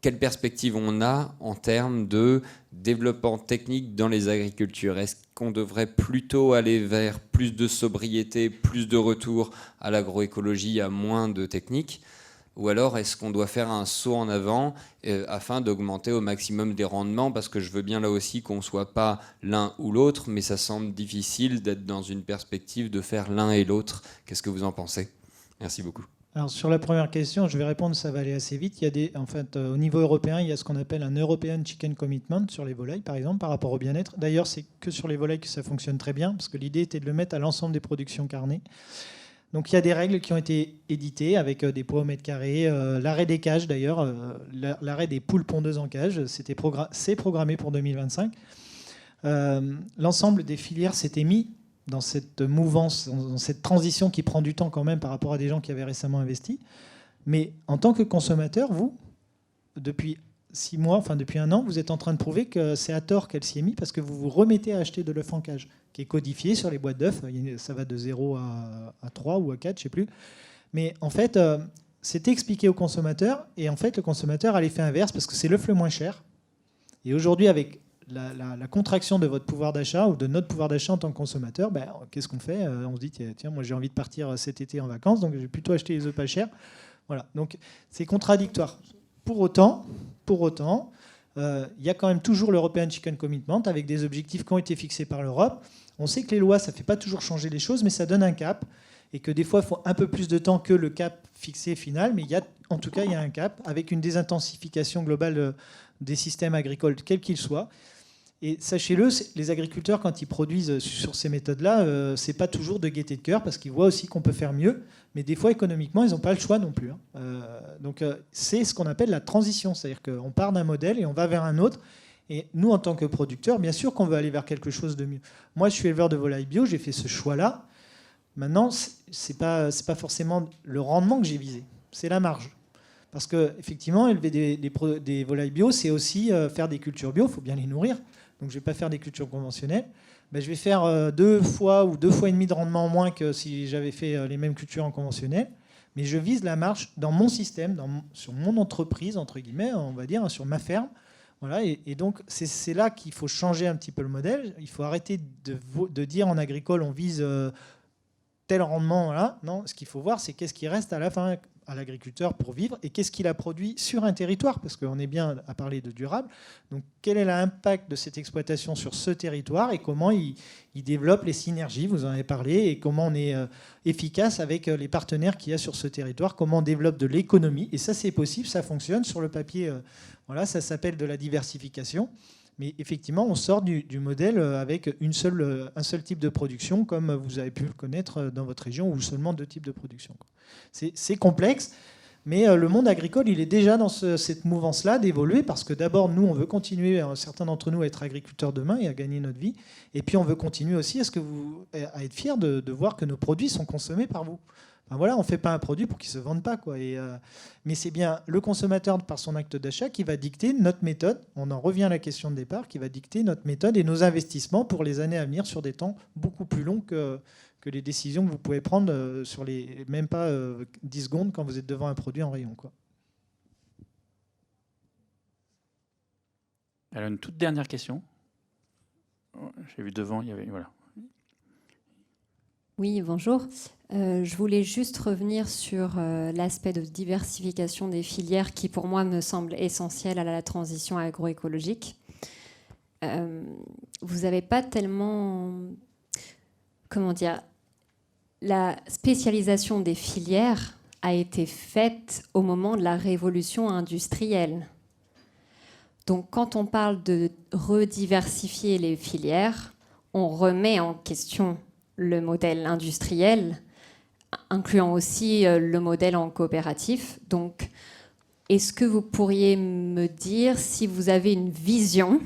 [SPEAKER 10] quelle perspective on a en termes de développement technique dans les agricultures ? Est-ce qu'on devrait plutôt aller vers plus de sobriété, plus de retour à l'agroécologie, à moins de technique ? Ou alors est-ce qu'on doit faire un saut en avant afin d'augmenter au maximum des rendements ? Parce que je veux bien là aussi qu'on ne soit pas l'un ou l'autre, mais ça semble difficile d'être dans une perspective de faire l'un et l'autre. Qu'est-ce que vous en pensez ? Merci beaucoup.
[SPEAKER 6] Alors sur la première question, je vais répondre, ça va aller assez vite. Il y a au niveau européen, il y a ce qu'on appelle un European Chicken Commitment sur les volailles, par exemple, par rapport au bien-être. D'ailleurs, c'est que sur les volailles que ça fonctionne très bien, parce que l'idée était de le mettre à l'ensemble des productions carnées. Donc il y a des règles qui ont été éditées avec des poids au mètre carré, l'arrêt des cages d'ailleurs, l'arrêt des poules pondeuses en cage, c'est programmé pour 2025. L'ensemble des filières s'était mis dans cette mouvance, dans cette transition qui prend du temps quand même par rapport à des gens qui avaient récemment investi. Mais en tant que consommateur, vous, depuis 6 mois, enfin depuis 1 an, vous êtes en train de prouver que c'est à tort qu'elle s'y est mise parce que vous vous remettez à acheter de l'œuf en cage, qui est codifié sur les boîtes d'œufs. Ça va de 0 à 3 ou à 4, je ne sais plus. Mais en fait, c'était expliqué au consommateur, et en fait, le consommateur a l'effet inverse parce que c'est l'œuf le moins cher. Et aujourd'hui, avec la contraction de votre pouvoir d'achat ou de notre pouvoir d'achat en tant que consommateur, qu'est-ce qu'on fait ? On se dit, tiens, moi j'ai envie de partir cet été en vacances, donc je vais plutôt acheter les œufs pas chers. Voilà, donc c'est contradictoire. Pour autant, il y a quand même toujours l'European Chicken Commitment avec des objectifs qui ont été fixés par l'Europe. On sait que les lois, ça ne fait pas toujours changer les choses, mais ça donne un cap, et que des fois, il faut un peu plus de temps que le cap fixé final, mais en tout cas, il y a un cap avec une désintensification globale des systèmes agricoles, quels qu'ils soient. Et sachez-le, les agriculteurs, quand ils produisent sur ces méthodes-là, c'est pas toujours de gaieté de cœur, parce qu'ils voient aussi qu'on peut faire mieux, mais des fois, économiquement, ils n'ont pas le choix non plus. Donc, c'est ce qu'on appelle la transition, c'est-à-dire qu'on part d'un modèle et on va vers un autre. Et nous, en tant que producteurs, bien sûr qu'on veut aller vers quelque chose de mieux. Moi, je suis éleveur de volailles bio, j'ai fait ce choix-là. Maintenant, c'est pas forcément le rendement que j'ai visé, c'est la marge. Parce qu'effectivement, élever des volailles bio, c'est aussi faire des cultures bio, il faut bien les nourrir. Donc je ne vais pas faire des cultures conventionnelles. ben, je vais faire 2 fois ou 2 fois et demi de rendement en moins que si j'avais fait les mêmes cultures en conventionnel. Mais je vise la marge dans mon système, sur mon entreprise, entre guillemets, on va dire, sur ma ferme. Voilà, et donc, c'est là qu'il faut changer un petit peu le modèle. Il faut arrêter de dire en agricole, on vise tel rendement. Voilà. Non, ce qu'il faut voir, c'est qu'est-ce qui reste à la fin à l'agriculteur pour vivre et qu'est-ce qu'il a produit sur un territoire, parce qu'on est bien à parler de durable. Donc, quel est l'impact de cette exploitation sur ce territoire et comment il développe les synergies, vous en avez parlé, et comment on est efficace avec les partenaires qu'il y a sur ce territoire, comment on développe de l'économie. Et ça, c'est possible, ça fonctionne sur le papier. Voilà, ça s'appelle de la diversification. Mais effectivement, on sort du modèle avec un seul type de production, comme vous avez pu le connaître dans votre région, ou seulement 2 types de production. C'est complexe, mais le monde agricole, il est déjà dans cette mouvance-là d'évoluer, parce que d'abord, nous, on veut continuer, certains d'entre nous, à être agriculteurs demain et à gagner notre vie. Et puis, on veut continuer aussi à être fiers de voir que nos produits sont consommés par vous. Enfin, voilà, on ne fait pas un produit pour qu'il ne se vende pas, quoi. Mais c'est bien le consommateur, par son acte d'achat, qui va dicter notre méthode. On en revient à la question de départ, qui va dicter notre méthode et nos investissements pour les années à venir sur des temps beaucoup plus longs que les décisions que vous pouvez prendre sur les même pas 10 secondes quand vous êtes devant un produit en rayon, quoi.
[SPEAKER 2] Alors, une toute dernière question. J'ai vu devant, il y avait... Voilà.
[SPEAKER 11] Oui, bonjour. Je voulais juste revenir sur l'aspect de diversification des filières qui, pour moi, me semble essentiel à la transition agroécologique. Vous n'avez pas tellement... Comment dire ? La spécialisation des filières a été faite au moment de la révolution industrielle. Donc, quand on parle de rediversifier les filières, on remet en question le modèle industriel, incluant aussi le modèle en coopératif. Donc, est-ce que vous pourriez me dire si vous avez une vision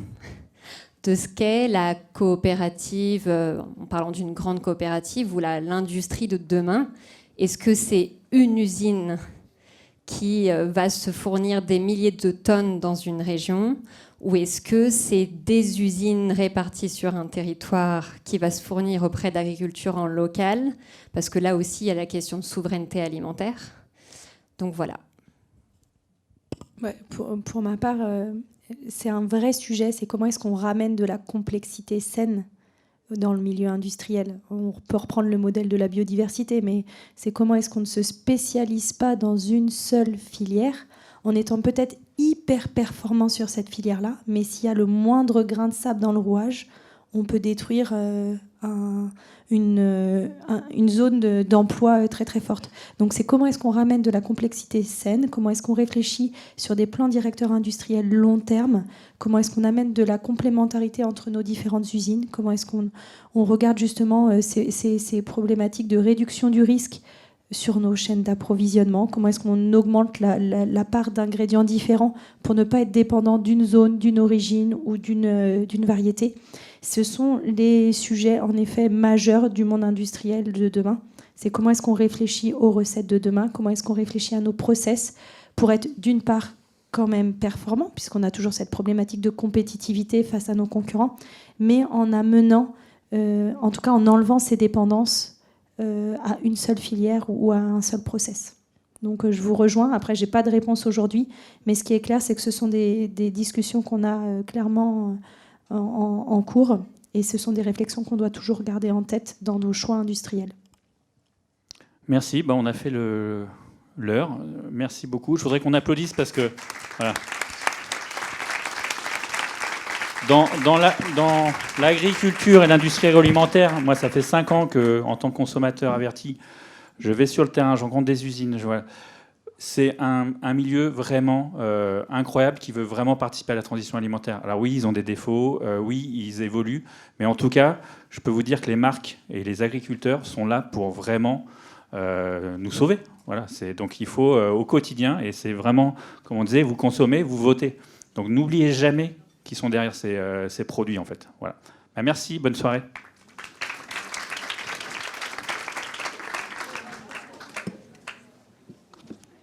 [SPEAKER 11] de ce qu'est la coopérative, en parlant d'une grande coopérative, ou l'industrie de demain? Est-ce que c'est une usine qui va se fournir des milliers de tonnes dans une région, ou est-ce que c'est des usines réparties sur un territoire qui va se fournir auprès d'agriculture en local? Parce que là aussi, il y a la question de souveraineté alimentaire. Donc voilà.
[SPEAKER 5] Ouais, pour ma part, c'est un vrai sujet. C'est comment est-ce qu'on ramène de la complexité saine dans le milieu industriel. On peut reprendre le modèle de la biodiversité, mais c'est comment est-ce qu'on ne se spécialise pas dans une seule filière en étant peut-être hyper performant sur cette filière-là, mais s'il y a le moindre grain de sable dans le rouage, on peut détruire une zone d'emploi très très forte. Donc c'est comment est-ce qu'on ramène de la complexité saine, comment est-ce qu'on réfléchit sur des plans directeurs industriels long terme, comment est-ce qu'on amène de la complémentarité entre nos différentes usines, comment est-ce qu'on regarde justement ces problématiques de réduction du risque sur nos chaînes d'approvisionnement, comment est-ce qu'on augmente la part d'ingrédients différents pour ne pas être dépendant d'une zone, d'une origine ou d'une variété. Ce sont les sujets en effet majeurs du monde industriel de demain. C'est comment est-ce qu'on réfléchit aux recettes de demain, comment est-ce qu'on réfléchit à nos process pour être d'une part quand même performant, puisqu'on a toujours cette problématique de compétitivité face à nos concurrents, mais en amenant, en tout cas en enlevant ces dépendances à une seule filière ou à un seul process. Donc je vous rejoins. Après, je n'ai pas de réponse aujourd'hui, mais ce qui est clair, c'est que ce sont des discussions qu'on a clairement en cours, et ce sont des réflexions qu'on doit toujours garder en tête dans nos choix industriels.
[SPEAKER 2] Merci. On a fait l'heure. Merci beaucoup. Je voudrais qu'on applaudisse parce que... Voilà. Dans l'agriculture et l'industrie agroalimentaire, moi, ça fait 5 ans que, en tant que consommateur averti, je vais sur le terrain, je rencontre des usines. C'est un milieu vraiment incroyable qui veut vraiment participer à la transition alimentaire. Alors oui, ils ont des défauts, oui, ils évoluent, mais en tout cas, je peux vous dire que les marques et les agriculteurs sont là pour vraiment nous sauver. Voilà, donc il faut au quotidien, et c'est vraiment, comme on disait, vous consommez, vous votez. Donc n'oubliez jamais qui sont derrière ces produits, en fait. Voilà. Merci, bonne soirée.